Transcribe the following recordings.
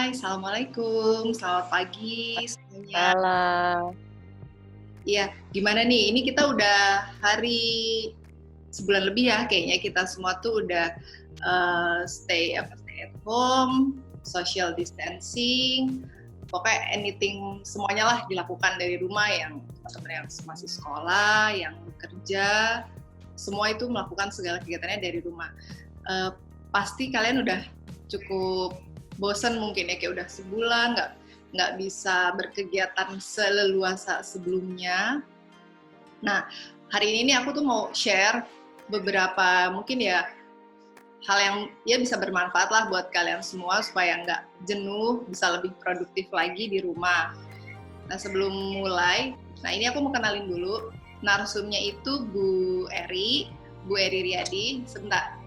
Hai, Assalamualaikum, selamat pagi semuanya. Salah. Iya, gimana nih? Ini kita udah hari sebulan lebih ya, kayaknya kita semua tuh udah stay at home, social distancing, pokoknya anything semuanya lah dilakukan dari rumah, yang teman-teman yang masih sekolah, yang bekerja, semua itu melakukan segala kegiatannya dari rumah. Pasti kalian udah cukup bosen mungkin ya, kayak udah sebulan nggak bisa berkegiatan seleluasa sebelumnya. Nah, hari ini aku tuh mau share beberapa mungkin ya hal yang ya bisa bermanfaat lah buat kalian semua supaya nggak jenuh, bisa lebih produktif lagi di rumah. Nah, sebelum mulai, nah ini aku mau kenalin dulu. Narsumnya itu Bu Eri Riyadi. Sebentar,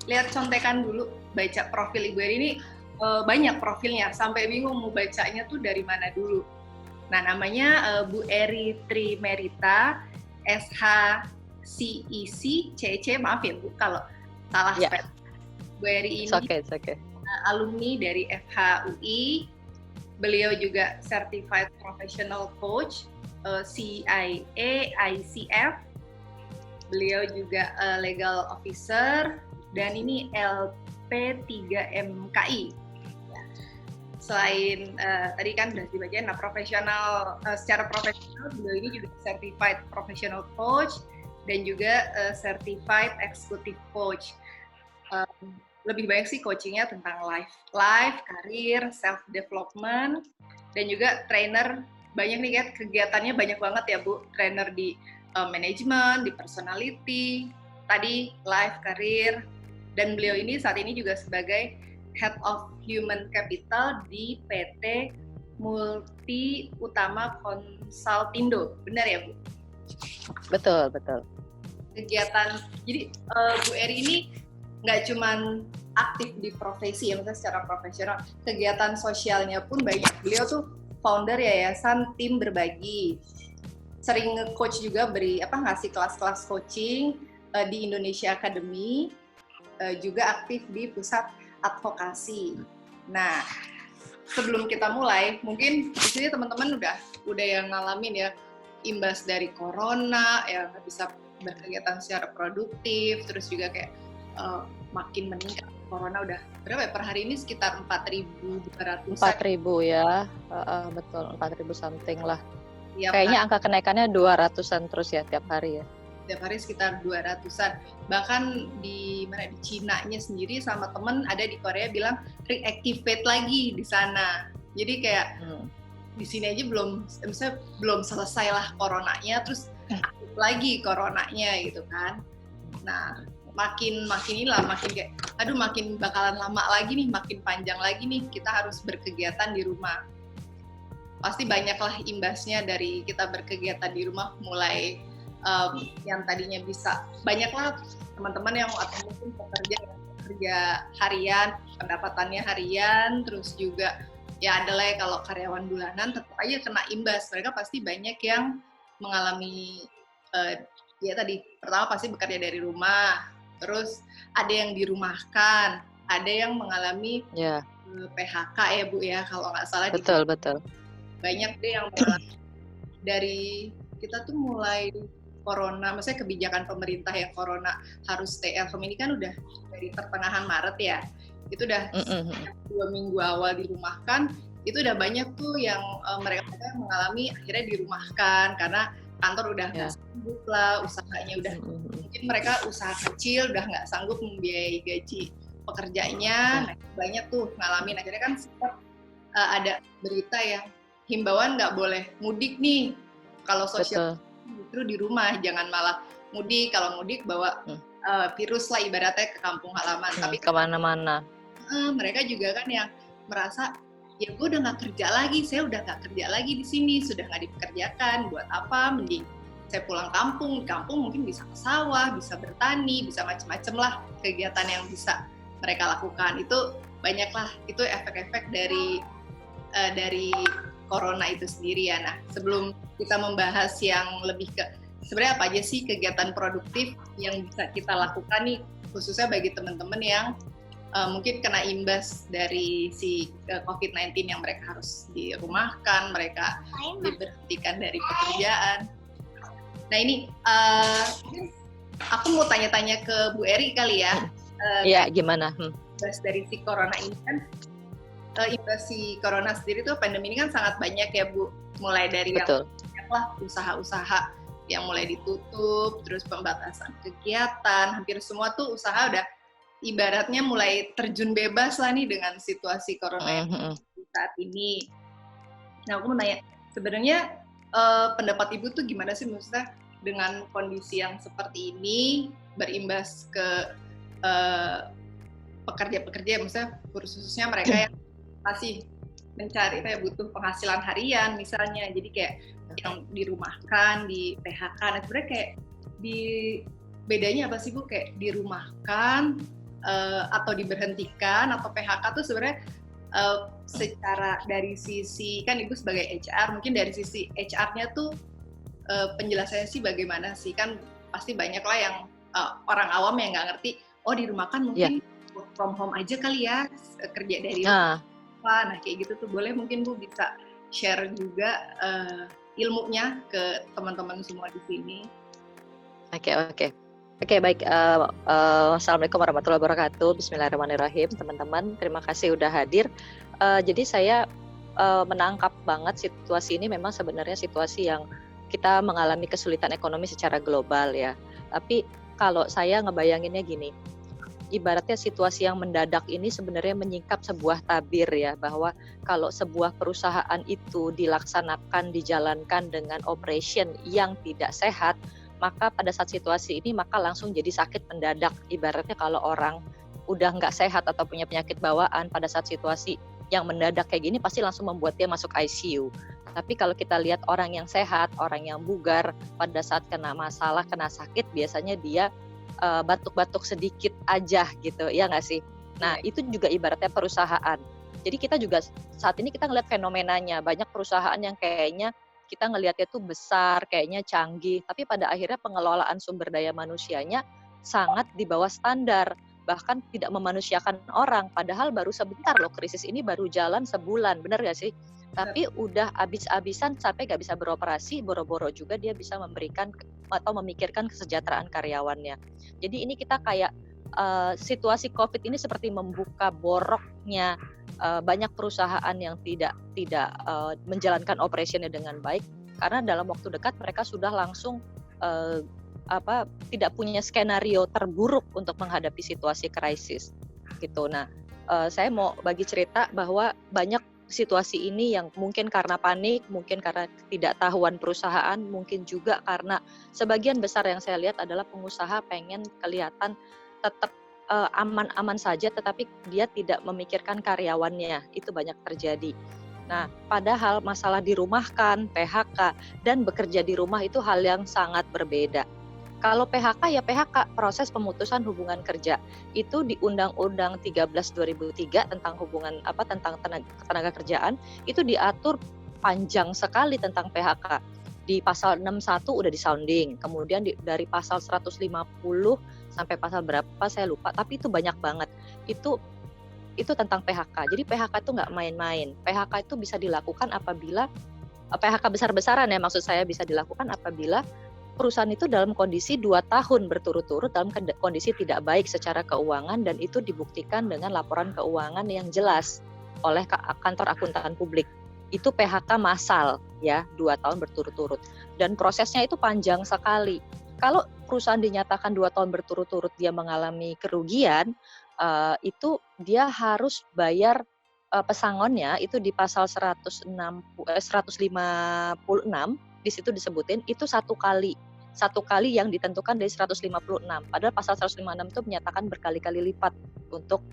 lihat contekan dulu, baca profil Ibu Eri ini banyak profilnya, sampai bingung mau bacanya tuh dari mana dulu. Nah, namanya Bu Eri Trimerita, SHCEC, CC, maaf ya Bu kalau salah spell. Bu Eri ini It's okay. Alumni dari FHUI, beliau juga Certified Professional Coach, CIA, ICF, beliau juga Legal Officer, dan ini LP3MKI. Selain tadi kan udah dibacain, nah secara profesional beliau ini juga Certified Professional Coach dan juga Certified Executive Coach. Lebih banyak sih coachingnya tentang life, karir, self development, dan juga trainer. Banyak nih kan kegiatannya, banyak banget ya Bu, trainer di manajemen, di personality, tadi life, karir, dan beliau ini saat ini juga sebagai Head of Human Capital di PT Multi Utama Konsultindo, benar ya Bu? Betul. Kegiatan, jadi Bu Eri ini nggak cuman aktif di profesi ya, maksudnya secara profesional, kegiatan sosialnya pun banyak. Beliau tuh founder Yayasan Tim Berbagi, sering nge-coach juga, ngasih kelas-kelas coaching di Indonesia Academy, juga aktif di pusat advokasi. Nah, sebelum kita mulai, mungkin di sini teman-teman udah yang ngalamin ya imbas dari corona, ya nggak bisa berkegiatan secara produktif, terus juga kayak makin meningkat. Corona udah berapa ya per hari ini, sekitar 4.200. 4.000 ya, betul, 4.000 something lah. Ya, kayaknya angka kenaikannya 200-an terus ya tiap hari ya. Tiap hari sekitar 200-an. Bahkan di Cina-nya sendiri sama temen ada di Korea bilang reactivate lagi di sana. Jadi kayak di sini aja belum selesai lah coronanya, terus aktif lagi coronanya gitu kan. Nah, makin kayak makin bakalan lama lagi nih, makin panjang lagi nih kita harus berkegiatan di rumah. Pasti banyaklah imbasnya dari kita berkegiatan di rumah, mulai yang tadinya bisa banyaklah teman-teman yang atau mungkin pekerja harian, pendapatannya harian, terus juga ya adalah ya kalau karyawan bulanan tetap aja kena imbas. Mereka pasti banyak yang mengalami ya tadi pertama pasti bekerja dari rumah, terus ada yang dirumahkan, ada yang mengalami PHK ya Bu ya kalau nggak salah. Betul. Banyak deh yang mengalami. Dari kita tuh mulai corona, maksudnya kebijakan pemerintah yang corona harus stay at home ini kan udah dari pertengahan Maret ya, itu udah 2 minggu awal dirumahkan, itu udah banyak tuh yang mereka mengalami akhirnya dirumahkan karena kantor udah nggak sanggup lah, usahanya udah mungkin mereka usaha kecil udah nggak sanggup membiayai gaji pekerjanya. Nah, banyak tuh ngalamin, akhirnya kan sempat ada berita yang himbauan nggak boleh mudik nih, kalau sosial justru di rumah, jangan malah mudik. Kalau mudik bawa virus lah ibaratnya ke kampung halaman. Tapi kemana-mana mereka juga kan yang merasa ya gue udah nggak kerja lagi, saya udah nggak kerja lagi di sini, sudah nggak dipekerjakan, buat apa, mending saya pulang kampung. Di kampung mungkin bisa ke sawah, bisa bertani, bisa macam-macam lah kegiatan yang bisa mereka lakukan. Itu banyaklah, itu efek-efek dari corona itu sendiri ya. Nah, sebelum kita membahas yang lebih ke sebenarnya apa aja sih kegiatan produktif yang bisa kita lakukan nih, khususnya bagi teman-teman yang mungkin kena imbas dari si COVID-19 yang mereka harus dirumahkan, mereka diberhentikan dari pekerjaan. Nah ini aku mau tanya-tanya ke Bu Eri kali ya. Iya, gimana? Imbas dari si corona ini kan, imbas si corona sendiri tuh, pandemi ini kan sangat banyak ya Bu. Mulai dari Betul. yang banyak lah usaha-usaha yang mulai ditutup, terus pembatasan kegiatan, hampir semua tuh usaha udah ibaratnya mulai terjun bebas lah nih dengan situasi corona saat ini. Nah aku mau nanya, sebenarnya pendapat Ibu tuh gimana sih, maksudnya dengan kondisi yang seperti ini berimbas ke pekerja-pekerja, maksudnya khususnya mereka yang masih mencari kayak butuh penghasilan harian misalnya, jadi kayak yang dirumahkan, di PHK. Nah sebenarnya kayak bedanya apa sih Bu, kayak dirumahkan atau diberhentikan atau PHK tuh sebenarnya secara dari sisi, kan Ibu sebagai HR, mungkin dari sisi HR-nya tuh penjelasannya sih bagaimana sih? Kan pasti banyak lah yang orang awam yang nggak ngerti, oh dirumahkan mungkin work from home aja kali ya, kerja dari rumah. Nah kayak gitu tuh, boleh mungkin Bu bisa share juga ilmunya ke teman-teman semua di sini. Oke, baik. Assalamualaikum warahmatullahi wabarakatuh. Bismillahirrahmanirrahim, teman-teman. Terima kasih udah hadir. Jadi saya menangkap banget situasi ini memang sebenarnya situasi yang kita mengalami kesulitan ekonomi secara global ya. Tapi kalau saya ngebayanginnya gini, ibaratnya situasi yang mendadak ini sebenarnya menyingkap sebuah tabir ya, bahwa kalau sebuah perusahaan itu dilaksanakan, dijalankan dengan operation yang tidak sehat, maka pada saat situasi ini maka langsung jadi sakit mendadak. Ibaratnya kalau orang udah nggak sehat atau punya penyakit bawaan, pada saat situasi yang mendadak kayak gini pasti langsung membuat dia masuk ICU. Tapi kalau kita lihat orang yang sehat, orang yang bugar, pada saat kena masalah, kena sakit, biasanya dia batuk-batuk sedikit aja gitu, ya nggak sih? Nah itu juga ibaratnya perusahaan. Jadi kita juga saat ini kita ngeliat fenomenanya, banyak perusahaan yang kayaknya kita ngelihatnya tuh besar, kayaknya canggih, tapi pada akhirnya pengelolaan sumber daya manusianya sangat di bawah standar, bahkan tidak memanusiakan orang, padahal baru sebentar loh, krisis ini baru jalan sebulan, benar gak sih? Tapi udah abis-abisan sampai gak bisa beroperasi, boro-boro juga dia bisa memberikan atau memikirkan kesejahteraan karyawannya. Jadi ini kita kayak situasi COVID ini seperti membuka boroknya banyak perusahaan yang tidak menjalankan operationnya dengan baik, karena dalam waktu dekat mereka sudah langsung tidak punya skenario terburuk untuk menghadapi situasi krisis gitu. Nah, saya mau bagi cerita bahwa banyak situasi ini yang mungkin karena panik, mungkin karena ketidaktahuan perusahaan, mungkin juga karena sebagian besar yang saya lihat adalah pengusaha pengen kelihatan tetap aman-aman saja, tetapi dia tidak memikirkan karyawannya. Itu banyak terjadi. Nah, padahal masalah dirumahkan, PHK, dan bekerja di rumah itu hal yang sangat berbeda. Kalau PHK ya PHK, proses pemutusan hubungan kerja. Itu di Undang-Undang 13 2003 tentang tentang tenaga kerjaan, itu diatur panjang sekali tentang PHK. Di pasal 61 udah disounding, kemudian dari pasal 150 sampai pasal berapa saya lupa, tapi itu banyak banget. Itu tentang PHK. Jadi PHK itu nggak main-main. PHK itu bisa dilakukan apabila PHK besar-besaran ya, maksud saya bisa dilakukan apabila perusahaan itu dalam kondisi 2 tahun berturut-turut dalam kondisi tidak baik secara keuangan, dan itu dibuktikan dengan laporan keuangan yang jelas oleh kantor akuntan publik. Itu PHK massal ya, 2 tahun berturut-turut, dan prosesnya itu panjang sekali. Kalau perusahaan dinyatakan 2 tahun berturut-turut dia mengalami kerugian, itu dia harus bayar pesangonnya. Itu di pasal 156 di situ disebutin itu satu kali yang ditentukan dari 156. Padahal pasal 156 itu menyatakan berkali-kali lipat untuk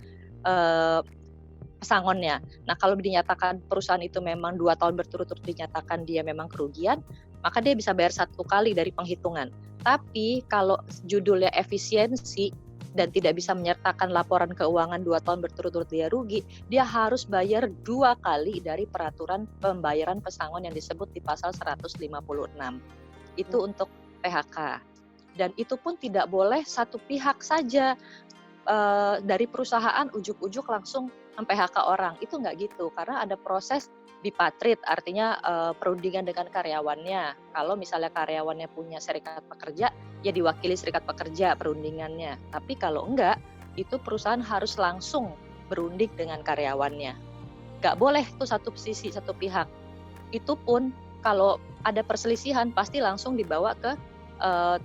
pesangonnya. Nah, kalau dinyatakan perusahaan itu memang 2 tahun berturut-turut dinyatakan dia memang kerugian, maka dia bisa bayar 1 kali dari penghitungan. Tapi kalau judulnya efisiensi dan tidak bisa menyertakan laporan keuangan 2 tahun berturut-turut dia rugi, dia harus bayar 2 kali dari peraturan pembayaran pesangon yang disebut di pasal 156. Itu untuk PHK. Dan itu pun tidak boleh satu pihak saja. dari perusahaan ujuk-ujuk langsung mem-PHK orang, itu nggak gitu. Karena ada proses bipartit, artinya perundingan dengan karyawannya. Kalau misalnya karyawannya punya serikat pekerja, ya diwakili serikat pekerja perundingannya. Tapi kalau enggak, itu perusahaan harus langsung berunding dengan karyawannya. Nggak boleh tuh satu sisi, satu pihak. Itu pun kalau ada perselisihan pasti langsung dibawa ke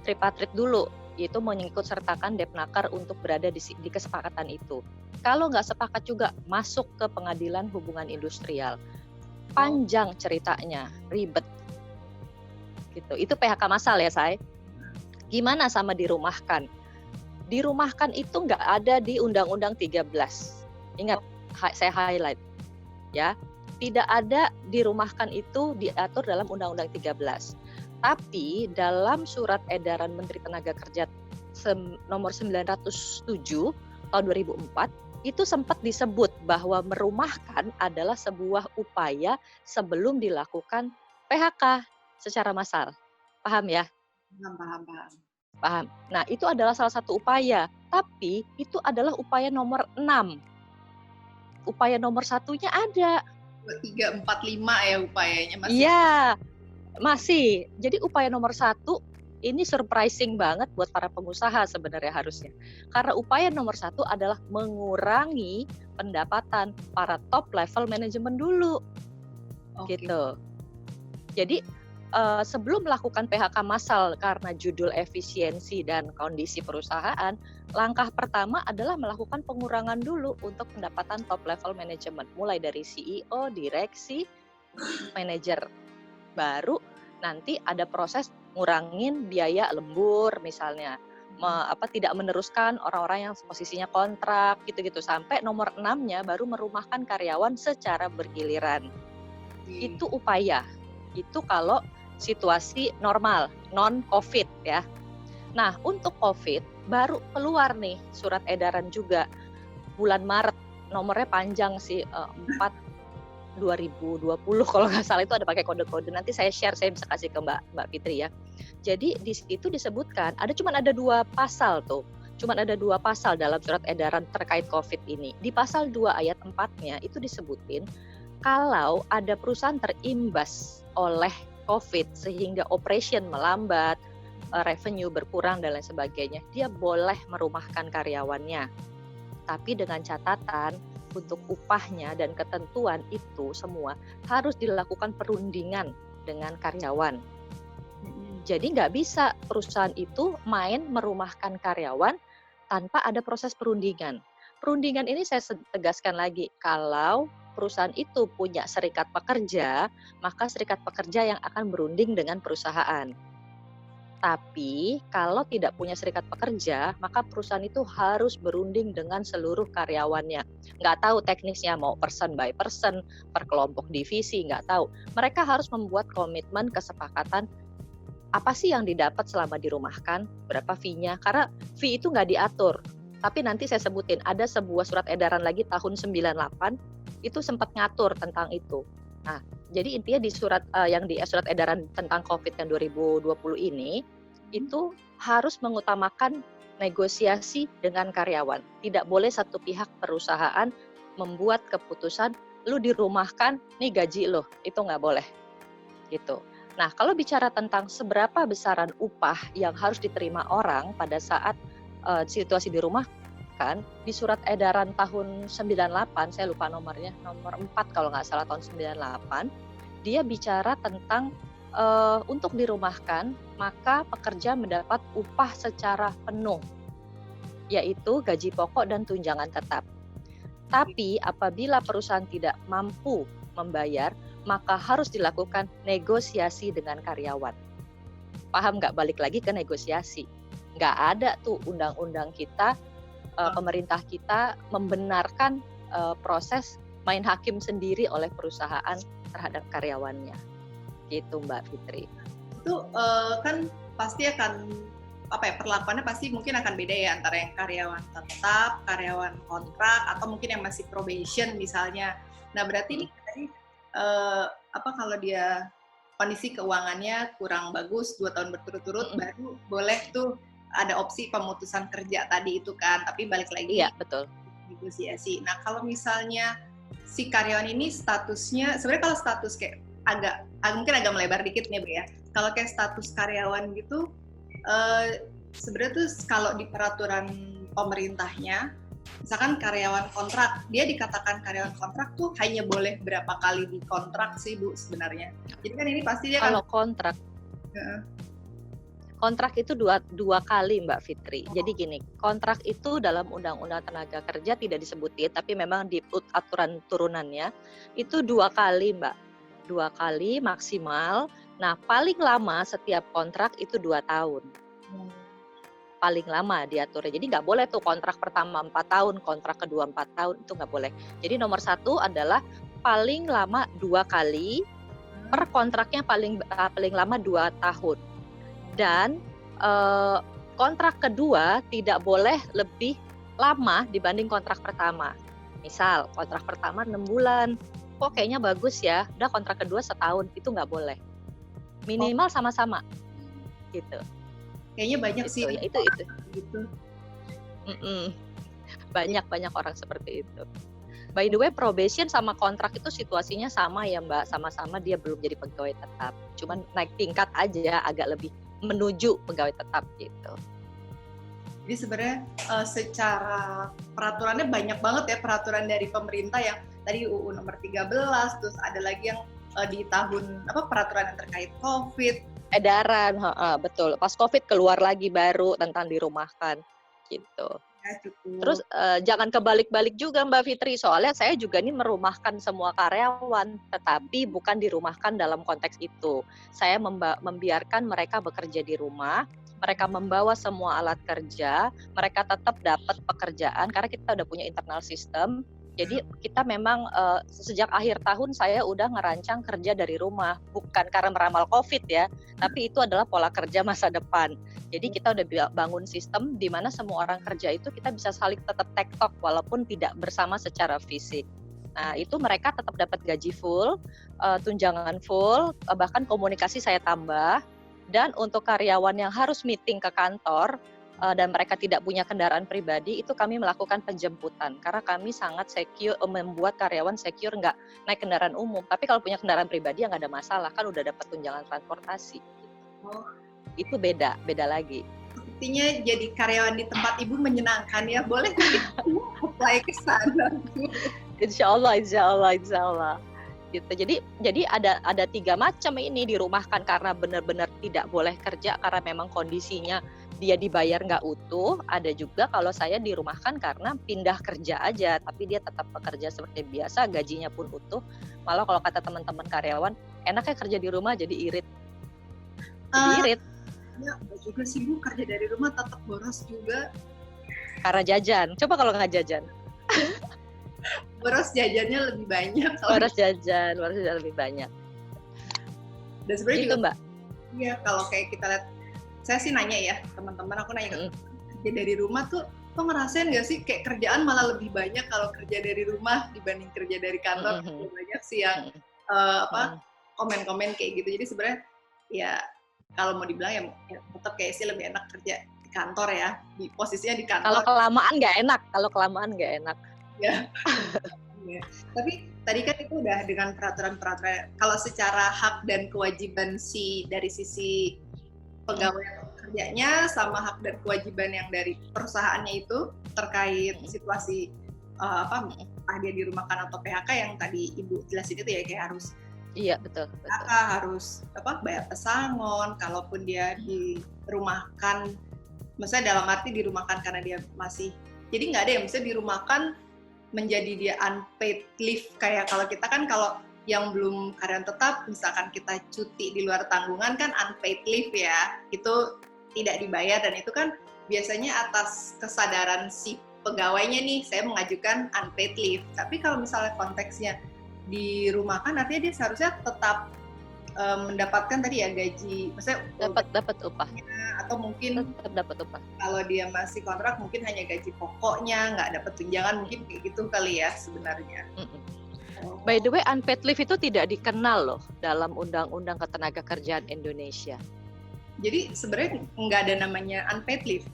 tripartit dulu, yaitu mengikut sertakan Depnaker untuk berada di kesepakatan itu. Kalau nggak sepakat juga masuk ke pengadilan hubungan industrial. Panjang ceritanya, ribet. Gitu. Itu PHK massal ya, Say. Gimana sama dirumahkan? Dirumahkan itu nggak ada di Undang-Undang 13. Ingat, saya highlight. Ya, tidak ada dirumahkan itu diatur dalam Undang-Undang 13. Tapi dalam surat edaran Menteri Tenaga Kerja nomor 907 tahun 2004 itu sempat disebut bahwa merumahkan adalah sebuah upaya sebelum dilakukan PHK secara massal. Paham ya? Paham. Paham. Nah, itu adalah salah satu upaya, tapi itu adalah upaya nomor 6. Upaya nomor satunya ada. 2, 3, 4, 5 ya upayanya masih. Iya, masih. Jadi upaya nomor 1 ini surprising banget buat para pengusaha sebenarnya harusnya. Karena upaya nomor 1 adalah mengurangi pendapatan para top level manajemen dulu. Gitu. Jadi sebelum melakukan PHK massal karena judul efisiensi dan kondisi perusahaan, langkah pertama adalah melakukan pengurangan dulu untuk pendapatan top level manajemen, mulai dari CEO, direksi, manajer. Baru nanti ada proses ngurangin biaya lembur misalnya, tidak meneruskan orang-orang yang posisinya kontrak gitu-gitu, sampai nomor 6-nya baru merumahkan karyawan secara bergiliran. Itu upaya. Itu kalau situasi normal, non-COVID ya. Nah, untuk COVID baru keluar nih surat edaran juga bulan Maret, nomornya panjang sih, 4/2020 kalau nggak salah, itu ada pakai kode-kode. Nanti saya share, saya bisa kasih ke Mbak Fitri ya. Jadi di situ disebutkan cuma ada 2 pasal tuh. Cuma ada 2 pasal dalam surat edaran terkait COVID ini. Di pasal 2 ayat 4-nya itu disebutin kalau ada perusahaan terimbas oleh COVID sehingga operation melambat, revenue berkurang dan lain sebagainya, dia boleh merumahkan karyawannya. Tapi dengan catatan untuk upahnya dan ketentuan itu semua harus dilakukan perundingan dengan karyawan. Jadi nggak bisa perusahaan itu main merumahkan karyawan tanpa ada proses perundingan. Perundingan ini saya tegaskan lagi, kalau perusahaan itu punya serikat pekerja, maka serikat pekerja yang akan berunding dengan perusahaan. Tapi kalau tidak punya serikat pekerja, maka perusahaan itu harus berunding dengan seluruh karyawannya. Nggak tahu teknisnya, mau person by person, per kelompok divisi, nggak tahu. Mereka harus membuat komitmen kesepakatan apa sih yang didapat selama dirumahkan, berapa fee-nya. Karena fee itu nggak diatur. Tapi nanti saya sebutin, ada sebuah surat edaran lagi tahun 98, itu sempat ngatur tentang itu. Nah, jadi intinya di surat surat edaran tentang COVID yang 2020 ini itu harus mengutamakan negosiasi dengan karyawan. Tidak boleh satu pihak perusahaan membuat keputusan lu dirumahkan, nih gaji lo, itu nggak boleh. Gitu. Nah, kalau bicara tentang seberapa besaran upah yang harus diterima orang pada saat situasi di rumah, kan di surat edaran tahun 98, saya lupa nomornya, nomor 4 kalau nggak salah tahun 98, dia bicara tentang untuk dirumahkan maka pekerja mendapat upah secara penuh, yaitu gaji pokok dan tunjangan tetap. Tapi apabila perusahaan tidak mampu membayar, maka harus dilakukan negosiasi dengan karyawan. Paham nggak? Balik lagi ke negosiasi. Nggak ada tuh undang-undang kita, pemerintah kita membenarkan proses main hakim sendiri oleh perusahaan terhadap karyawannya. Gitu Mbak Fitri. Itu kan pasti akan perlakuannya pasti mungkin akan beda ya antara yang karyawan tetap, karyawan kontrak, atau mungkin yang masih probation misalnya. Nah berarti ini tadi kalau dia kondisi keuangannya kurang bagus 2 tahun berturut-turut, baru boleh tuh ada opsi pemutusan kerja tadi itu kan, tapi balik lagi Iya, betul. negosiasi. Nah, kalau misalnya si karyawan ini statusnya, sebenarnya kalau status kayak mungkin agak melebar dikit nih Bu ya. Kalau kayak status karyawan gitu, sebenarnya tuh kalau di peraturan pemerintahnya, misalkan karyawan kontrak, dia dikatakan karyawan kontrak tuh hanya boleh berapa kali dikontrak sih Bu sebenarnya. Jadi kan ini pasti dia Kalau kontrak, kontrak itu dua kali Mbak Fitri. Jadi gini, kontrak itu dalam Undang-Undang Tenaga Kerja tidak disebutin, tapi memang di aturan turunannya itu 2 kali Mbak. 2 kali maksimal. Nah, paling lama setiap kontrak itu 2 tahun. Paling lama diaturnya. Jadi nggak boleh tuh kontrak pertama 4 tahun, kontrak kedua 4 tahun, itu nggak boleh. Jadi nomor 1 adalah paling lama 2 kali, per kontraknya paling lama 2 tahun. Dan kontrak kedua tidak boleh lebih lama dibanding kontrak pertama. Misal kontrak pertama 6 bulan, kok kayaknya bagus ya, udah kontrak kedua setahun, itu nggak boleh. Minimal sama-sama gitu. Kayaknya banyak gitu, sih ya, itu gitu. Banyak orang seperti itu. By the way, probation sama kontrak itu situasinya sama ya Mbak, sama-sama dia belum jadi pegawai tetap, cuman naik tingkat aja, agak lebih menuju pegawai tetap gitu. Jadi sebenarnya secara peraturannya banyak banget ya, peraturan dari pemerintah yang tadi UU nomor 13, terus ada lagi yang di tahun peraturan yang terkait COVID. Edaran, betul. Pas COVID keluar lagi baru tentang dirumahkan gitu. Ya, cukup. Terus jangan kebalik-balik juga Mbak Fitri, soalnya saya juga nih merumahkan semua karyawan, tetapi bukan dirumahkan dalam konteks itu. Saya membiarkan mereka bekerja di rumah, mereka membawa semua alat kerja, mereka tetap dapat pekerjaan karena kita udah punya internal system. Jadi kita memang sejak akhir tahun saya udah ngerancang kerja dari rumah, bukan karena meramal COVID ya, tapi itu adalah pola kerja masa depan. Jadi kita udah bangun sistem di mana semua orang kerja itu kita bisa saling tetap tektok walaupun tidak bersama secara fisik. Nah itu mereka tetap dapat gaji full, tunjangan full, bahkan komunikasi saya tambah. Dan untuk karyawan yang harus meeting ke kantor, dan mereka tidak punya kendaraan pribadi, itu kami melakukan penjemputan karena kami sangat secure, membuat karyawan secure nggak naik kendaraan umum. Tapi kalau punya kendaraan pribadi ya nggak ada masalah, kan udah dapat tunjangan transportasi. Oh. Itu beda lagi. Sepertinya jadi karyawan di tempat Ibu menyenangkan ya, boleh apply ke sana. Insya Allah. Gitu. Jadi ada 3 macam ini, dirumahkan karena benar-benar tidak boleh kerja karena memang kondisinya dia dibayar nggak utuh. Ada juga kalau saya dirumahkan karena pindah kerja aja, tapi dia tetap bekerja seperti biasa, gajinya pun utuh. Malah kalau kata teman-teman karyawan, enaknya kerja di rumah jadi irit. Ya, juga sih Bu, kerja dari rumah tetap boros juga. Karena jajan. Coba kalau nggak jajan. Boros jajannya lebih banyak. Boros jajan lebih banyak. Dan sebenarnya gitu, juga, Mbak. Iya, kalau kayak kita lihat, saya sih nanya ya, teman-teman aku nanya kerja dari rumah tuh ngerasain nggak sih kayak kerjaan malah lebih banyak kalau kerja dari rumah dibanding kerja dari kantor. Banyak sih yang komen-komen kayak gitu. Jadi sebenarnya ya kalau mau dibilang ya tetap kayak sih lebih enak kerja di kantor ya, di posisinya di kantor. Kalau kelamaan nggak enak. Ya. Ya. Tapi tadi kan itu udah dengan peraturan-peraturan. Kalau secara hak dan kewajiban dari sisi pegawai kerjanya sama hak dan kewajiban yang dari perusahaannya itu terkait situasi dia dirumahkan atau PHK yang tadi Ibu jelasin itu ya, kayak harus betul. Harus bayar pesangon, kalaupun dia dirumahkan, maksudnya dalam arti dirumahkan karena dia masih, jadi nggak ada yang bisa dirumahkan menjadi dia unpaid leave, kayak kalau kita kan kalau yang belum karyawan tetap, misalkan kita cuti di luar tanggungan kan unpaid leave ya, itu tidak dibayar dan itu kan biasanya atas kesadaran si pegawainya nih, saya mengajukan unpaid leave. Tapi kalau misalnya konteksnya dirumahkan, artinya dia seharusnya tetap mendapatkan tadi ya gaji, maksudnya dapat upahnya, atau mungkin tetap dapat upah. Kalau dia masih kontrak mungkin hanya gaji pokoknya, nggak dapat tunjangan, mungkin kayak gitu kali ya sebenarnya. By the way, unpaid leave itu tidak dikenal loh dalam Undang-Undang Ketenagakerjaan Indonesia. Jadi sebenarnya nggak ada namanya unpaid leave.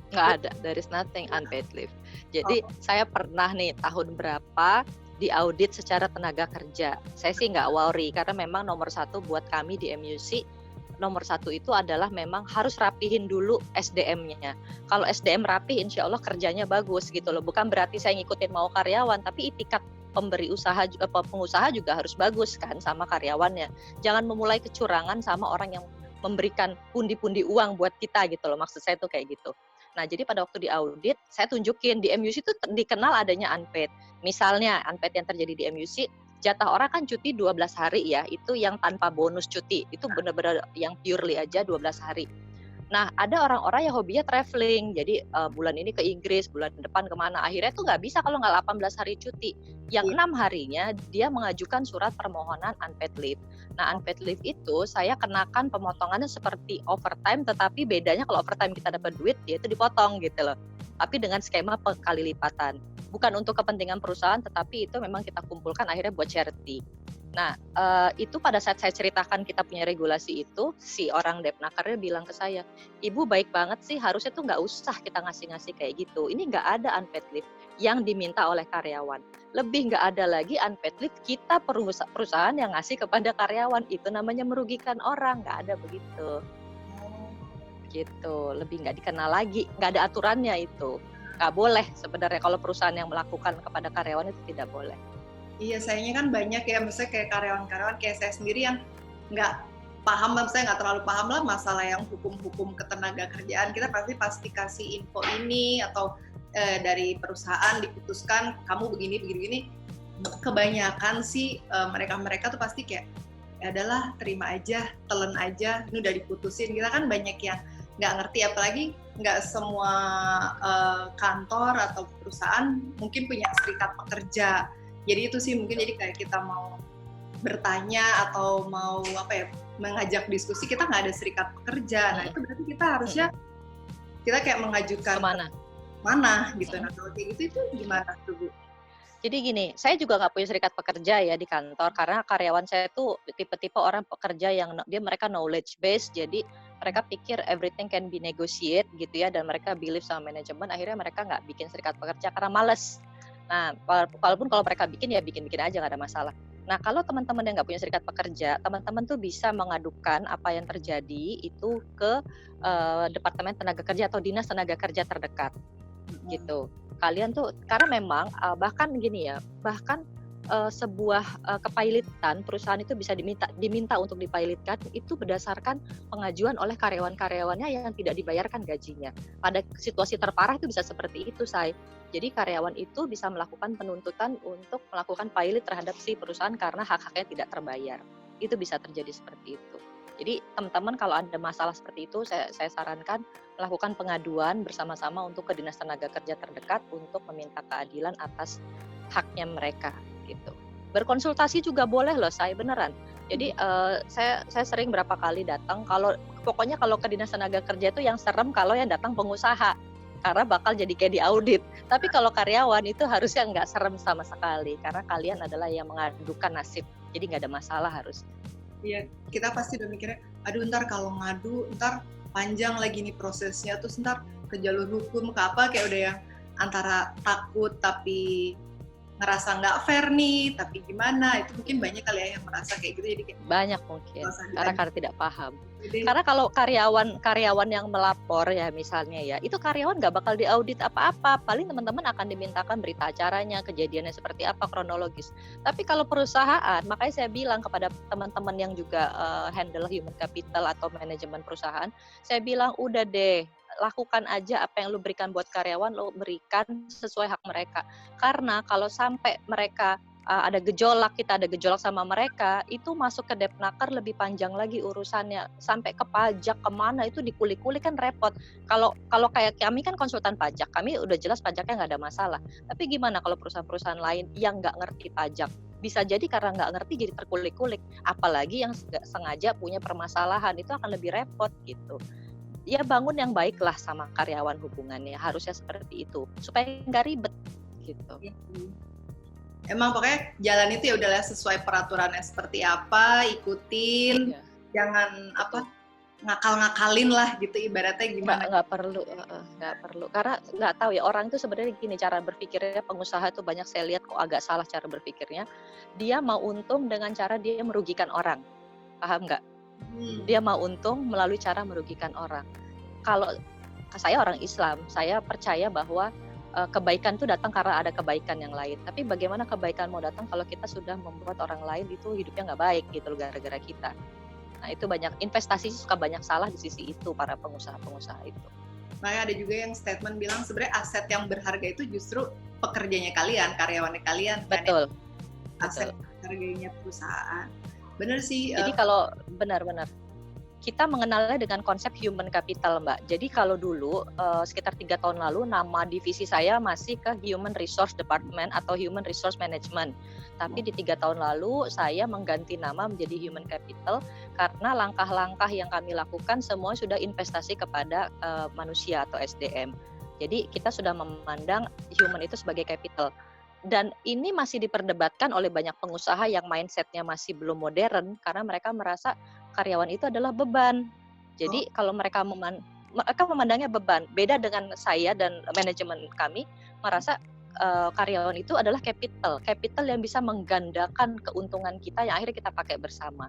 Nggak ada, there is nothing unpaid leave. Jadi Oh. saya pernah nih tahun berapa diaudit secara tenaga kerja. Saya sih nggak worry karena memang nomor satu buat kami di MUC, nomor satu itu adalah memang harus rapihin dulu SDM-nya. Kalau SDM rapi, insya Allah kerjanya bagus gitu loh. Bukan berarti saya ngikutin mau karyawan, tapi itikat pemberi usaha, pengusaha juga harus bagus kan sama karyawannya. Jangan memulai kecurangan sama orang yang memberikan pundi-pundi uang buat kita gitu loh. Maksud saya tuh kayak gitu. Nah, jadi pada waktu di audit, saya tunjukin di MUC itu dikenal adanya unpaid. Misalnya, unpaid yang terjadi di MUC, jatah orang kan cuti 12 hari ya, itu yang tanpa bonus cuti. Itu benar-benar yang purely aja 12 hari. Nah, ada orang-orang yang hobinya traveling, jadi bulan ini ke Inggris, bulan depan kemana, akhirnya tuh nggak bisa kalau nggak 18 hari cuti. Yang 6 harinya dia mengajukan surat permohonan unpaid leave. Nah, unpaid leave itu saya kenakan pemotongannya seperti overtime, tetapi bedanya kalau overtime kita dapat duit, dia itu dipotong gitu loh. Tapi dengan skema kali lipatan. Bukan untuk kepentingan perusahaan, tetapi itu memang kita kumpulkan akhirnya buat charity. Nah, itu pada saat saya ceritakan kita punya regulasi itu, si orang Depnakernya bilang ke saya, "Ibu baik banget sih, harusnya tuh nggak usah kita ngasih-ngasih kayak gitu. Ini nggak ada unpaid leave yang diminta oleh karyawan. Lebih nggak ada lagi unpaid leave kita perusahaan yang ngasih kepada karyawan. Itu namanya merugikan orang, nggak ada begitu." Gitu, lebih nggak dikenal lagi, nggak ada aturannya itu. Nggak boleh sebenarnya kalau perusahaan yang melakukan kepada karyawan itu tidak boleh. Iya, sayangnya kan banyak ya, misalnya kayak karyawan-karyawan kayak saya sendiri yang nggak paham, saya nggak terlalu paham lah masalah yang hukum-hukum ketenaga kerjaan. Kita pasti kasih info ini atau dari perusahaan diputuskan kamu begini. Kebanyakan sih mereka tuh pasti kayak ya adalah terima aja, telan aja, ini udah diputusin. Kita kan banyak yang nggak ngerti, apalagi nggak semua kantor atau perusahaan mungkin punya serikat pekerja. Jadi itu sih mungkin jadi kayak kita mau bertanya atau mau mengajak diskusi, kita nggak ada serikat pekerja. Nah itu berarti kita harusnya kita kayak mengajukan mana gitu. Nah kalau kayak gitu itu gimana tuh Bu? Jadi gini, saya juga nggak punya serikat pekerja ya di kantor karena karyawan saya tuh tipe-tipe orang pekerja yang mereka knowledge based, jadi mereka pikir everything can be negotiate gitu ya, dan mereka believe sama manajemen, akhirnya mereka nggak bikin serikat pekerja karena males. Nah, walaupun kalau mereka bikin ya bikin-bikin aja, nggak ada masalah. Nah, kalau teman-teman yang nggak punya serikat pekerja, teman-teman tuh bisa mengadukan apa yang terjadi itu ke Departemen Tenaga Kerja atau Dinas Tenaga Kerja terdekat, gitu. Kalian tuh, karena memang bahkan gini ya, bahkan sebuah kepailitan perusahaan itu bisa diminta untuk dipilotkan itu berdasarkan pengajuan oleh karyawan-karyawannya yang tidak dibayarkan gajinya. Pada situasi terparah itu bisa seperti itu, Say. Jadi karyawan itu bisa melakukan penuntutan untuk melakukan pilot terhadap si perusahaan karena hak-haknya tidak terbayar. Itu bisa terjadi seperti itu. Jadi teman-teman kalau ada masalah seperti itu, saya sarankan melakukan pengaduan bersama-sama untuk ke Dinas Tenaga Kerja terdekat untuk meminta keadilan atas haknya mereka gitu. Berkonsultasi juga boleh loh, saya beneran. Jadi saya sering berapa kali datang, pokoknya kalau ke Dinas Tenaga Kerja itu yang serem kalau yang datang pengusaha karena bakal jadi kayak di audit. Tapi kalau karyawan itu harusnya nggak serem sama sekali karena kalian adalah yang mengadukan nasib. Jadi nggak ada masalah harus. Iya, kita pasti udah mikirnya, aduh ntar kalau ngadu, ntar panjang lagi nih prosesnya, terus ntar ke jalur hukum, ke apa, kayak udah yang antara takut tapi ngerasa nggak fair nih, tapi gimana, itu mungkin banyak kali ya yang merasa kayak gitu, jadi kayak banyak mungkin, karena tidak paham. Jadi, karena kalau karyawan yang melapor ya misalnya ya, itu karyawan nggak bakal diaudit apa-apa, paling teman-teman akan dimintakan berita acaranya, kejadiannya seperti apa, kronologis. Tapi kalau perusahaan, makanya saya bilang kepada teman-teman yang juga handle human capital atau manajemen perusahaan, saya bilang udah deh, lakukan aja apa yang lu berikan buat karyawan, lu berikan sesuai hak mereka. Karena kalau sampai mereka ada gejolak sama mereka, itu masuk ke Depnaker lebih panjang lagi urusannya, sampai ke pajak kemana itu dikulik-kulik kan repot. Kalau kayak kami kan konsultan pajak, kami udah jelas pajaknya nggak ada masalah. Tapi gimana kalau perusahaan-perusahaan lain yang nggak ngerti pajak? Bisa jadi karena nggak ngerti jadi terkulik-kulik. Apalagi yang sengaja punya permasalahan, itu akan lebih repot gitu. Ya bangun yang baik lah sama karyawan hubungannya, harusnya seperti itu supaya nggak ribet gitu. Emang pokoknya jalan itu ya udahlah sesuai peraturannya seperti apa, ikutin, jangan ngakal-ngakalin lah gitu ibaratnya gimana? Nggak perlu, nggak perlu. Karena nggak tahu ya, orang itu sebenarnya gini cara berpikirnya, pengusaha itu banyak saya lihat kok agak salah cara berpikirnya. Dia mau untung dengan cara dia merugikan orang, paham nggak? Dia mau untung melalui cara merugikan orang. Kalau saya orang Islam, saya percaya bahwa kebaikan itu datang karena ada kebaikan yang lain. Tapi bagaimana kebaikan mau datang kalau kita sudah membuat orang lain itu hidupnya nggak baik gitu loh gara-gara kita. Nah itu banyak investasi suka banyak salah di sisi itu para pengusaha-pengusaha itu. Makanya ada juga yang statement bilang sebenarnya aset yang berharga itu justru pekerjanya kalian, karyawannya kalian. Betul. Kan? Aset harganya perusahaan. Benar sih. Jadi kalau benar-benar kita mengenalnya dengan konsep human capital, Mbak. Jadi kalau dulu sekitar 3 tahun lalu nama divisi saya masih ke Human Resource Department atau Human Resource Management. Tapi di 3 tahun lalu saya mengganti nama menjadi Human Capital karena langkah-langkah yang kami lakukan semua sudah investasi kepada manusia atau SDM. Jadi kita sudah memandang human itu sebagai capital. Dan ini masih diperdebatkan oleh banyak pengusaha yang mindset-nya masih belum modern karena mereka merasa karyawan itu adalah beban. Jadi kalau mereka memandangnya beban. Beda dengan saya dan manajemen kami merasa karyawan itu adalah capital yang bisa menggandakan keuntungan kita yang akhirnya kita pakai bersama.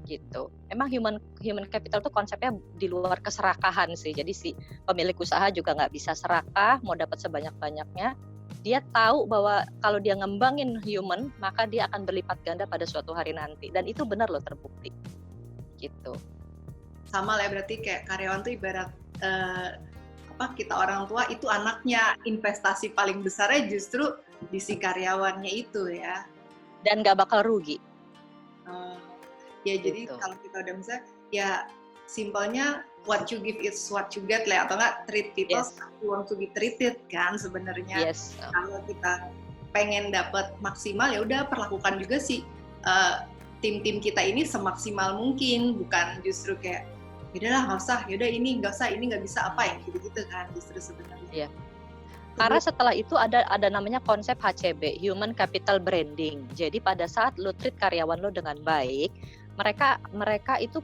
Gitu. Emang human capital itu konsepnya di luar keserakahan sih. Jadi si pemilik usaha juga nggak bisa serakah, mau dapat sebanyak-banyaknya. Dia tahu bahwa kalau dia ngembangin human, maka dia akan berlipat ganda pada suatu hari nanti. Dan itu benar loh terbukti. Gitu. Sama lah berarti kayak karyawan tuh ibarat kita orang tua itu anaknya, investasi paling besarnya justru di si karyawannya itu ya. Dan nggak bakal rugi. Ya jadi kalau kita udah misalnya ya simpelnya what you give is what you get lah, atau enggak treat people as you want to be treated kan sebenarnya. Kalau kita pengen dapat maksimal ya udah perlakukan juga sih tim-tim kita ini semaksimal mungkin, bukan justru kayak yaudahlah nggak usah, yaudah ini nggak usah, ini nggak bisa apa ya gitu-gitu kan justru sebenarnya. Iya. Karena setelah itu ada namanya konsep HCB, Human Capital Branding. Jadi pada saat lo treat karyawan lo dengan baik, mereka itu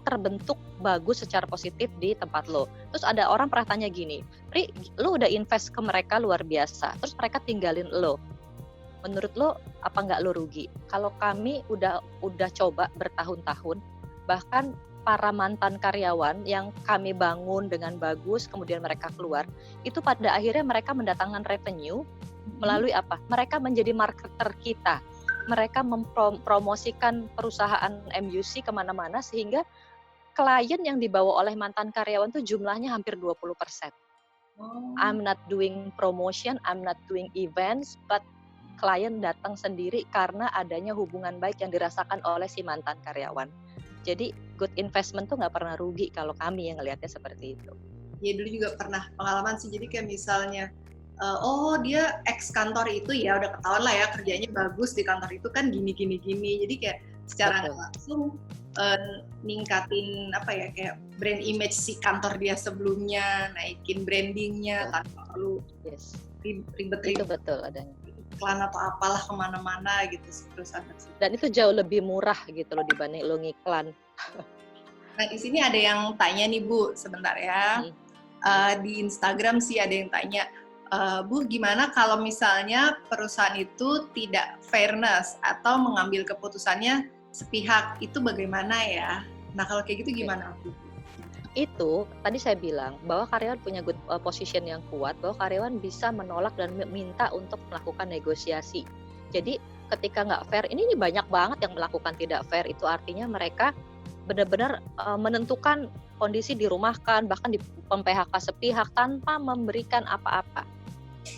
terbentuk bagus secara positif di tempat lo. Terus ada orang pernah tanya gini, Ri, lo udah invest ke mereka luar biasa, terus mereka tinggalin lo. Menurut lo apa nggak lo rugi? Kalau kami udah coba bertahun-tahun, bahkan para mantan karyawan yang kami bangun dengan bagus, kemudian mereka keluar, itu pada akhirnya mereka mendatangkan revenue melalui apa? Mereka menjadi marketer kita. Mereka mempromosikan perusahaan MUC kemana-mana sehingga klien yang dibawa oleh mantan karyawan itu jumlahnya hampir 20%. I'm not doing promotion, I'm not doing events, but klien datang sendiri karena adanya hubungan baik yang dirasakan oleh si mantan karyawan. Jadi good investment tuh nggak pernah rugi kalau kami yang ngelihatnya seperti itu. Ya dulu juga pernah pengalaman sih, jadi kayak misalnya dia ex kantor itu ya udah ketahuan lah ya kerjanya bagus di kantor itu kan gini. Jadi kayak secara langsung ningkatin kayak brand image si kantor dia sebelumnya, naikin brandingnya tanpa perlu ribet. Itu betul adanya. Iklan atau apalah kemana-mana gitu perusahaan. Dan itu jauh lebih murah gitu loh dibanding lo ngiklan. Nah di sini ada yang tanya nih Bu, sebentar ya. Di Instagram sih ada yang tanya, Bu gimana kalau misalnya perusahaan itu tidak fairness atau mengambil keputusannya sepihak, itu bagaimana ya? Nah kalau kayak gitu gimana Bu? Itu tadi saya bilang bahwa karyawan punya good position yang kuat, bahwa karyawan bisa menolak dan minta untuk melakukan negosiasi. Jadi ketika nggak fair, ini banyak banget yang melakukan tidak fair, itu artinya mereka benar-benar menentukan kondisi dirumahkan, bahkan di PHK sepihak tanpa memberikan apa-apa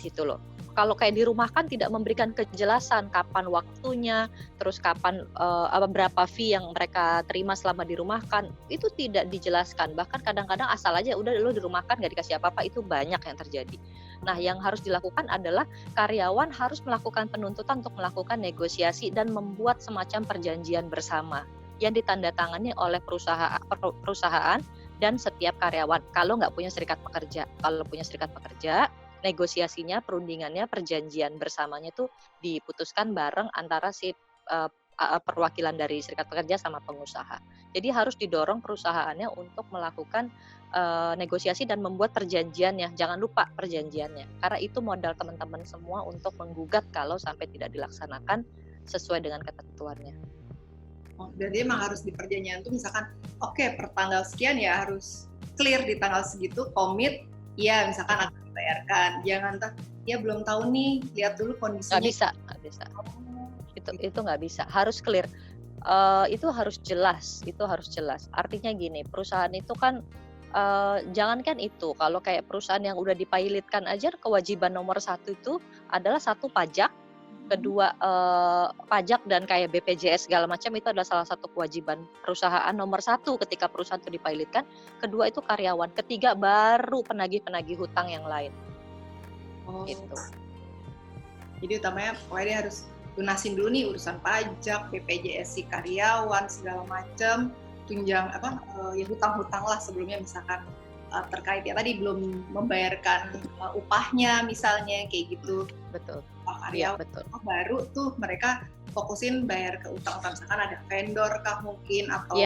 gitu loh. Kalau kayak dirumahkan tidak memberikan kejelasan kapan waktunya, terus kapan berapa fee yang mereka terima selama dirumahkan, itu tidak dijelaskan. Bahkan kadang-kadang asal aja udah lo dirumahkan nggak dikasih apa-apa, itu banyak yang terjadi. Nah yang harus dilakukan adalah karyawan harus melakukan penuntutan untuk melakukan negosiasi dan membuat semacam perjanjian bersama yang ditandatangani oleh perusahaan dan setiap karyawan. Kalau nggak punya serikat pekerja, kalau punya serikat pekerja, negosiasinya, perundingannya, perjanjian bersamanya itu diputuskan bareng antara si perwakilan dari serikat pekerja sama pengusaha. Jadi harus didorong perusahaannya untuk melakukan negosiasi dan membuat perjanjiannya. Jangan lupa perjanjiannya, karena itu modal teman-teman semua untuk menggugat kalau sampai tidak dilaksanakan sesuai dengan ketentuannya. Oh, berarti emang harus di perjanjian tuh misalkan, oke, per tanggal sekian ya harus clear di tanggal segitu, komit, ya misalkan akan dibayarkan. Jangan ya belum tahu nih, lihat dulu kondisinya. Nggak bisa. Itu nggak bisa, harus clear. Itu harus jelas. Artinya gini, perusahaan itu kan jangankan itu, kalau kayak perusahaan yang udah dipilotkan aja, kewajiban nomor 1 itu adalah 1 pajak, kedua pajak dan kayak BPJS segala macam itu adalah salah satu kewajiban perusahaan nomor 1 ketika perusahaan itu dipilotkan. Kedua itu karyawan, ketiga baru penagih-penagih hutang yang lain. Gitu. Jadi utamanya pokoknya dia harus lunasin dulu nih urusan pajak, BPJS si karyawan segala macam, tunjang ya hutang-hutang lah sebelumnya misalkan terkait ya tadi belum membayarkan upahnya misalnya kayak gitu. Betul. Karyawan betul. Baru tuh mereka fokusin bayar ke utang-utang, misalkan ada vendor kah mungkin atau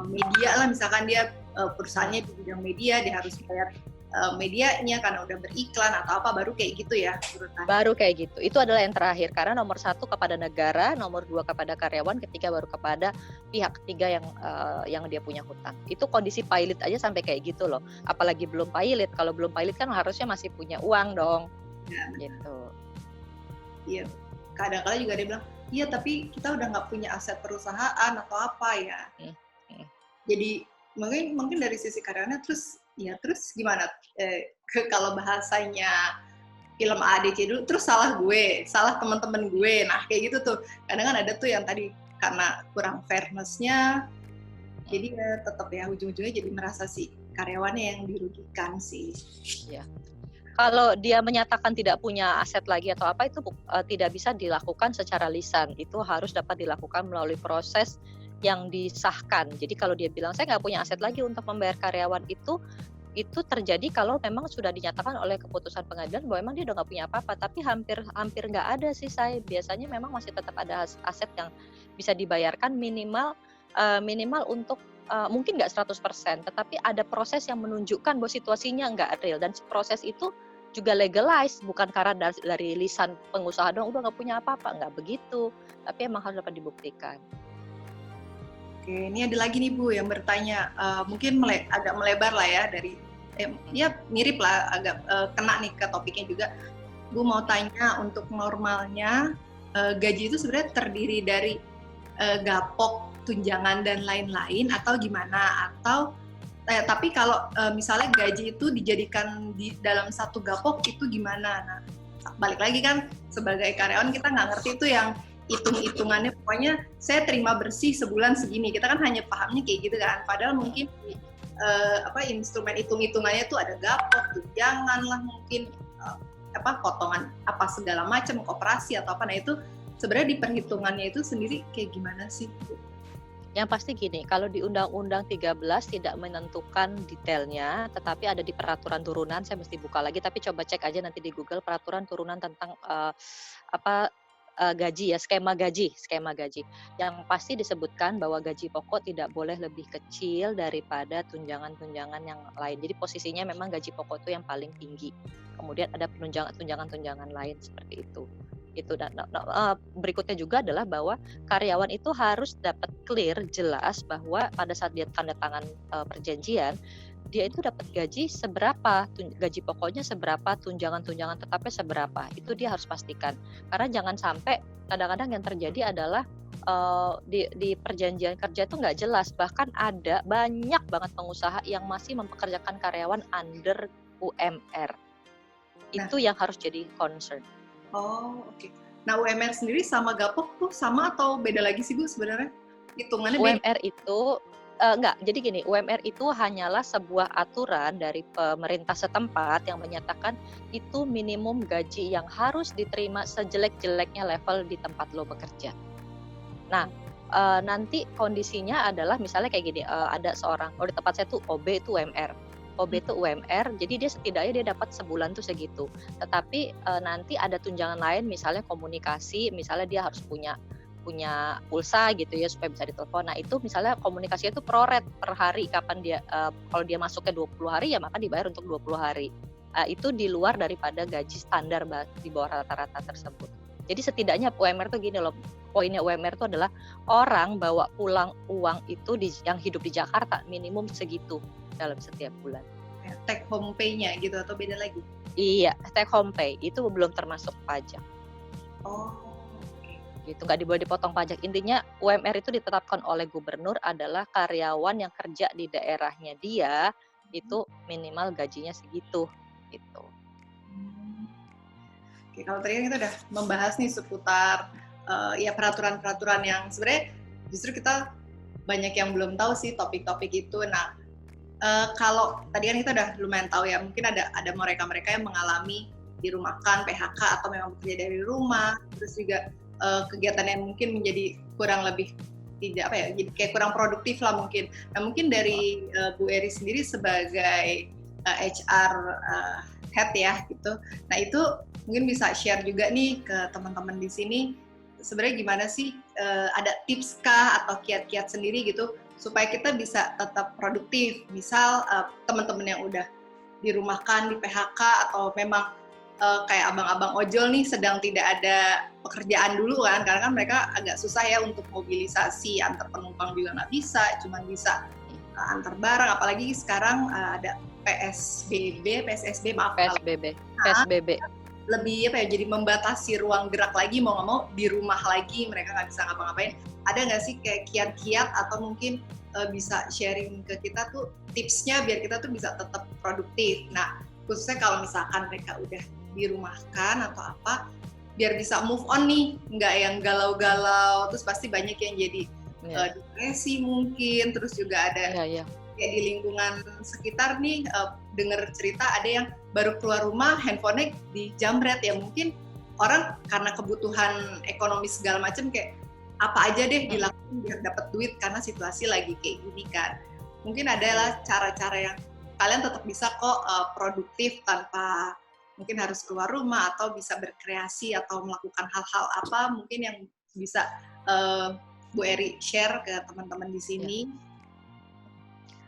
media lah, misalkan dia perusahaannya di bidang media, dia harus bayar medianya karena udah beriklan atau apa, baru kayak gitu ya. Baru kayak gitu. Itu adalah yang terakhir, karena nomor 1 kepada negara, nomor 2 kepada karyawan, ketiga baru kepada pihak ketiga yang dia punya hutang. Itu kondisi pilot aja sampai kayak gitu loh. Apalagi belum pilot. Kalau belum pilot kan harusnya masih punya uang dong. Ya, gitu. Iya. Kadang-kadang juga dia bilang, iya tapi kita udah nggak punya aset perusahaan atau apa ya. Jadi mungkin dari sisi karyawannya terus gimana? Kalau bahasanya film ADC dulu, terus salah gue, salah teman-teman gue. Nah kayak gitu tuh. Kadang kan ada tuh yang tadi karena kurang fairness-nya, jadi tetap ya ujung-ujungnya jadi merasa si karyawannya yang dirugikan sih. Ya. Kalau dia menyatakan tidak punya aset lagi atau apa, itu tidak bisa dilakukan secara lisan. Itu harus dapat dilakukan melalui proses yang disahkan. Jadi kalau dia bilang saya nggak punya aset lagi untuk membayar karyawan, itu terjadi kalau memang sudah dinyatakan oleh keputusan pengadilan bahwa memang dia udah nggak punya apa-apa. Tapi hampir nggak ada sih, saya biasanya memang masih tetap ada aset yang bisa dibayarkan minimal untuk mungkin nggak 100%, tetapi ada proses yang menunjukkan bahwa situasinya nggak real, dan proses itu juga legalize, bukan karena dari lisan pengusaha doang udah nggak punya apa-apa, nggak begitu, tapi emang harus dapat dibuktikan. Oke, ini ada lagi nih Bu yang bertanya, mungkin agak melebar lah ya dari, ya mirip lah, agak kena nih ke topiknya juga. Bu mau tanya, untuk normalnya gaji itu sebenarnya terdiri dari gapok, tunjangan dan lain-lain atau gimana? Atau tapi kalau misalnya gaji itu dijadikan di dalam satu gapok itu gimana? Nah, balik lagi kan sebagai karyawan kita nggak ngerti itu yang hitung-hitungannya, pokoknya saya terima bersih sebulan segini. Kita kan hanya pahamnya kayak gitu kan. Padahal mungkin instrumen hitung-hitungannya itu ada gapok, tunjangan lah mungkin, potongan apa segala macam, koperasi atau apa. Nah itu sebenarnya di perhitungannya itu sendiri kayak gimana sih? Yang pasti gini, kalau di Undang-Undang 13 tidak menentukan detailnya, tetapi ada di peraturan turunan, saya mesti buka lagi, tapi coba cek aja nanti di Google, peraturan turunan tentang gaji ya, skema gaji. Yang pasti disebutkan bahwa gaji pokok tidak boleh lebih kecil daripada tunjangan-tunjangan yang lain. Jadi posisinya memang gaji pokok itu yang paling tinggi. Kemudian ada tunjangan-tunjangan lain seperti itu. Dan berikutnya juga adalah bahwa karyawan itu harus dapat clear, jelas bahwa pada saat dia tanda tangan perjanjian, dia itu dapat gaji seberapa, gaji pokoknya seberapa, tunjangan tetapnya seberapa, itu dia harus pastikan. Karena jangan sampai kadang-kadang yang terjadi adalah di perjanjian kerja itu nggak jelas, bahkan ada banyak banget pengusaha yang masih mempekerjakan karyawan under UMR. Itu yang harus jadi concern. Oh, oke. Nah, UMR sendiri sama gapok tuh sama atau beda lagi sih Bu sebenarnya? Hitungannya beda? UMR itu enggak. Jadi gini, UMR itu hanyalah sebuah aturan dari pemerintah setempat yang menyatakan itu minimum gaji yang harus diterima sejelek-jeleknya level di tempat lo bekerja. Nah, nanti kondisinya adalah misalnya kayak gini, ada seorang, di tempat saya tuh OB itu UMR. OB itu UMR, jadi dia setidaknya dia dapat sebulan tuh segitu. Tetapi nanti ada tunjangan lain, misalnya komunikasi, misalnya dia harus punya punya pulsa gitu ya supaya bisa ditelepon. Nah itu misalnya komunikasinya itu pro rate per hari, kapan dia kalau dia masuknya 20 hari ya maka dibayar untuk 20 hari. Itu di luar daripada gaji standar di bawah rata-rata tersebut. Jadi setidaknya UMR tuh gini loh, poinnya UMR itu adalah orang bawa pulang uang itu yang hidup di Jakarta minimum segitu dalam setiap bulan. Take home pay-nya gitu atau beda lagi? Iya, take home pay itu belum termasuk pajak. Oh, gitu, nggak boleh dipotong pajak. Intinya UMR itu ditetapkan oleh gubernur adalah karyawan yang kerja di daerahnya dia itu minimal gajinya segitu gitu. Oke, kalau tadi kita udah membahas nih seputar ya peraturan-peraturan yang sebenarnya justru kita banyak yang belum tahu sih topik-topik itu. Nah, kalau tadi kan kita udah lumayan tahu ya, mungkin ada mereka-mereka yang mengalami dirumahkan, PHK atau memang bekerja dari rumah, terus juga kegiatan yang mungkin menjadi kurang lebih tidak jadi kayak kurang produktif lah mungkin. Nah mungkin dari Bu Eri sendiri sebagai HR head ya gitu. Nah itu mungkin bisa share juga nih ke teman-teman di sini sebenarnya gimana sih ada tips kah atau kiat-kiat sendiri gitu supaya kita bisa tetap produktif. Misal teman-teman yang udah dirumahkan, di PHK atau memang kayak abang-abang ojol nih sedang tidak ada pekerjaan dulu kan, karena kan mereka agak susah ya untuk mobilisasi, antar penumpang juga nggak bisa, cuma bisa antar barang, apalagi sekarang ada PSBB, lebih jadi membatasi ruang gerak lagi, mau nggak mau di rumah lagi, mereka nggak bisa ngapa-ngapain. Ada nggak sih kayak kiat-kiat atau mungkin bisa sharing ke kita tuh tipsnya biar kita tuh bisa tetap produktif. Nah khususnya kalau misalkan mereka udah dirumahkan atau apa, biar bisa move on nih, nggak yang galau-galau, terus pasti banyak yang jadi depresi mungkin, terus juga ada kayak di lingkungan sekitar nih, dengar cerita ada yang baru keluar rumah, handphonenya dijamret ya, mungkin orang karena kebutuhan ekonomi segala macam kayak apa aja deh dilakukan biar dapat duit karena situasi lagi kayak gini kan. Mungkin adalah cara-cara yang kalian tetap bisa kok produktif tanpa mungkin harus keluar rumah atau bisa berkreasi atau melakukan hal-hal apa mungkin yang bisa Bu Eri share ke teman-teman di sini.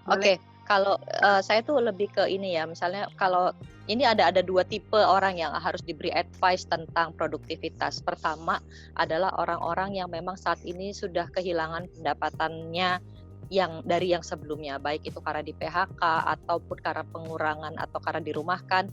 Oke, kalau saya tuh lebih ke ini ya, misalnya kalau ini ada dua tipe orang yang harus diberi advice tentang produktivitas. Pertama adalah orang-orang yang memang saat ini sudah kehilangan pendapatannya yang dari yang sebelumnya, baik itu karena di PHK ataupun karena pengurangan atau karena dirumahkan.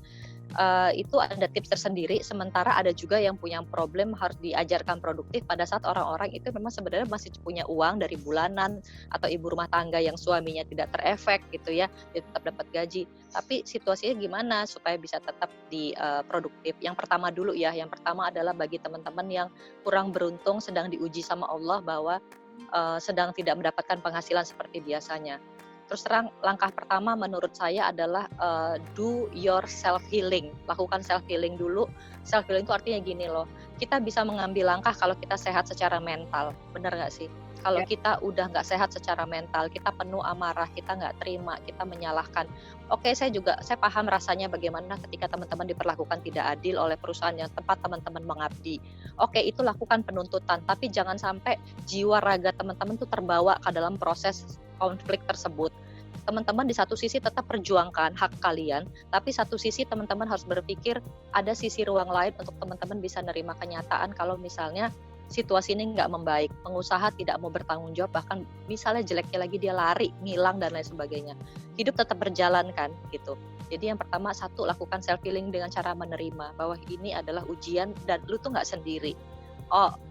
Itu ada tips tersendiri, sementara ada juga yang punya problem harus diajarkan produktif pada saat orang-orang itu memang sebenarnya masih punya uang dari bulanan, atau ibu rumah tangga yang suaminya tidak terefek gitu ya, dia tetap dapat gaji, tapi situasinya gimana supaya bisa tetap di produktif. Yang pertama dulu ya, yang pertama adalah bagi teman-teman yang kurang beruntung sedang diuji sama Allah bahwa sedang tidak mendapatkan penghasilan seperti biasanya. Terus terang, langkah pertama menurut saya adalah do your self healing. Lakukan self healing dulu. Self healing itu artinya gini loh, kita bisa mengambil langkah kalau kita sehat secara mental, benar nggak sih? Kalau kita udah nggak sehat secara mental, kita penuh amarah, kita nggak terima, kita menyalahkan. Oke, saya paham rasanya bagaimana ketika teman-teman diperlakukan tidak adil oleh perusahaan yang tempat teman-teman mengabdi. Oke, itu lakukan penuntutan, tapi jangan sampai jiwa raga teman-teman tuh terbawa ke dalam proses konflik tersebut. Teman-teman di satu sisi tetap perjuangkan hak kalian, tapi satu sisi teman-teman harus berpikir ada sisi ruang lain untuk teman-teman bisa nerima kenyataan kalau misalnya situasi ini nggak membaik, pengusaha tidak mau bertanggung jawab, bahkan misalnya jeleknya lagi dia lari, ngilang dan lain sebagainya. Hidup tetap berjalan kan gitu. Jadi yang pertama, satu, lakukan self healing dengan cara menerima bahwa ini adalah ujian dan lu tuh nggak sendiri.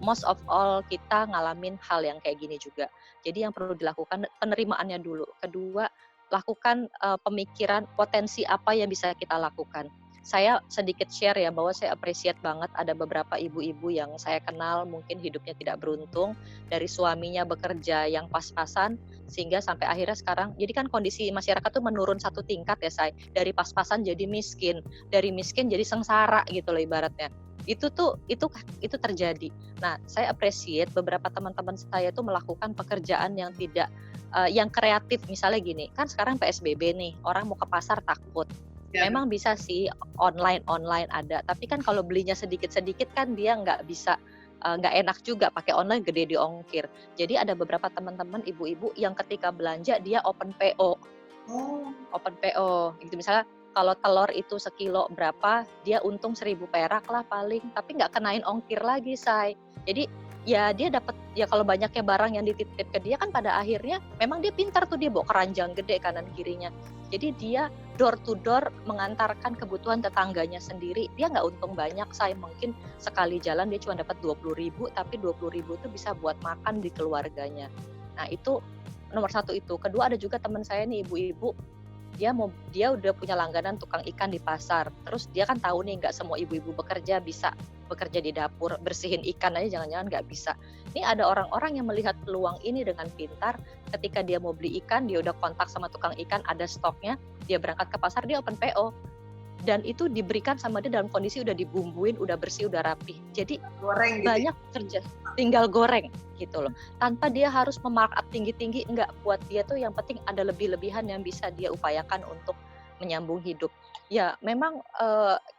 Most of all kita ngalamin hal yang kayak gini juga. Jadi yang perlu dilakukan penerimaannya dulu. Kedua, lakukan pemikiran potensi apa yang bisa kita lakukan. Saya sedikit share ya bahwa saya appreciate banget ada beberapa ibu-ibu yang saya kenal mungkin hidupnya tidak beruntung, dari suaminya bekerja yang pas-pasan sehingga sampai akhirnya sekarang, jadi kan kondisi masyarakat tuh menurun satu tingkat ya saya, dari pas-pasan jadi miskin, dari miskin jadi sengsara gitu loh ibaratnya. Itu terjadi. Nah, saya appreciate beberapa teman-teman saya tuh melakukan pekerjaan yang tidak yang kreatif, misalnya gini, kan sekarang PSBB nih, orang mau ke pasar takut. Memang bisa sih online ada, tapi kan kalau belinya sedikit-sedikit kan dia nggak bisa nggak enak juga pakai online gede di ongkir. Jadi ada beberapa teman-teman ibu-ibu yang ketika belanja dia open PO. Oh. Open PO gitu, misalnya kalau telur itu sekilo berapa, dia untung 1.000 perak lah paling, tapi nggak kenain ongkir lagi, Say. Jadi ya dia dapat, ya kalau banyaknya barang yang dititip ke dia kan pada akhirnya memang dia pintar tuh, dia bawa keranjang gede kanan kirinya. Jadi dia door to door mengantarkan kebutuhan tetangganya sendiri. Dia nggak untung banyak, Say. Mungkin sekali jalan dia cuma dapat 20.000, tapi 20.000 itu bisa buat makan di keluarganya. Nah itu nomor satu itu. Kedua ada juga teman saya nih ibu-ibu, dia udah punya langganan tukang ikan di pasar. Terus dia kan tahu nih nggak semua ibu-ibu bekerja bisa bekerja di dapur, bersihin ikan aja jangan-jangan nggak bisa. Ini ada orang-orang yang melihat peluang ini dengan pintar. Ketika dia mau beli ikan, dia udah kontak sama tukang ikan, ada stoknya, dia berangkat ke pasar, dia open PO. Dan itu diberikan sama dia dalam kondisi udah dibumbuin, udah bersih, udah rapi. Jadi Goreng gitu. banyak kerja, tinggal goreng gitu loh. Tanpa dia harus memarkup tinggi-tinggi, enggak, buat dia tuh yang penting ada lebih-lebihan yang bisa dia upayakan untuk menyambung hidup. Ya memang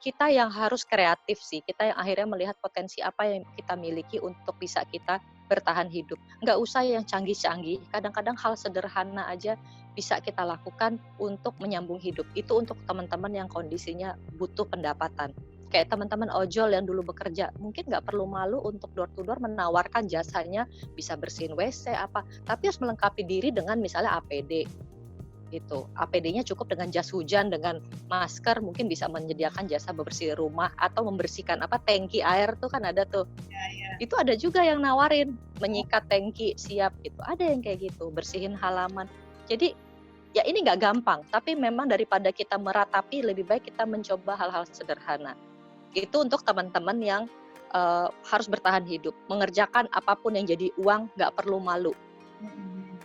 kita yang harus kreatif sih, kita yang akhirnya melihat potensi apa yang kita miliki untuk bisa kita bertahan hidup. Nggak usah yang canggih-canggih, kadang-kadang hal sederhana aja bisa kita lakukan untuk menyambung hidup. Itu untuk teman-teman yang kondisinya butuh pendapatan. Kayak teman-teman ojol yang dulu bekerja, mungkin nggak perlu malu untuk door to door menawarkan jasanya, bisa bersihin WC apa, tapi harus melengkapi diri dengan misalnya APD gitu. APD-nya cukup dengan jas hujan, dengan masker, mungkin bisa menyediakan jasa bebersih rumah atau membersihkan tangki air tuh kan ada tuh. Ya. Itu ada juga yang nawarin menyikat tangki siap gitu. Ada yang kayak gitu, bersihin halaman. Jadi ya ini nggak gampang, tapi memang daripada kita meratapi, lebih baik kita mencoba hal-hal sederhana. Itu untuk teman-teman yang harus bertahan hidup, mengerjakan apapun yang jadi uang, nggak perlu malu.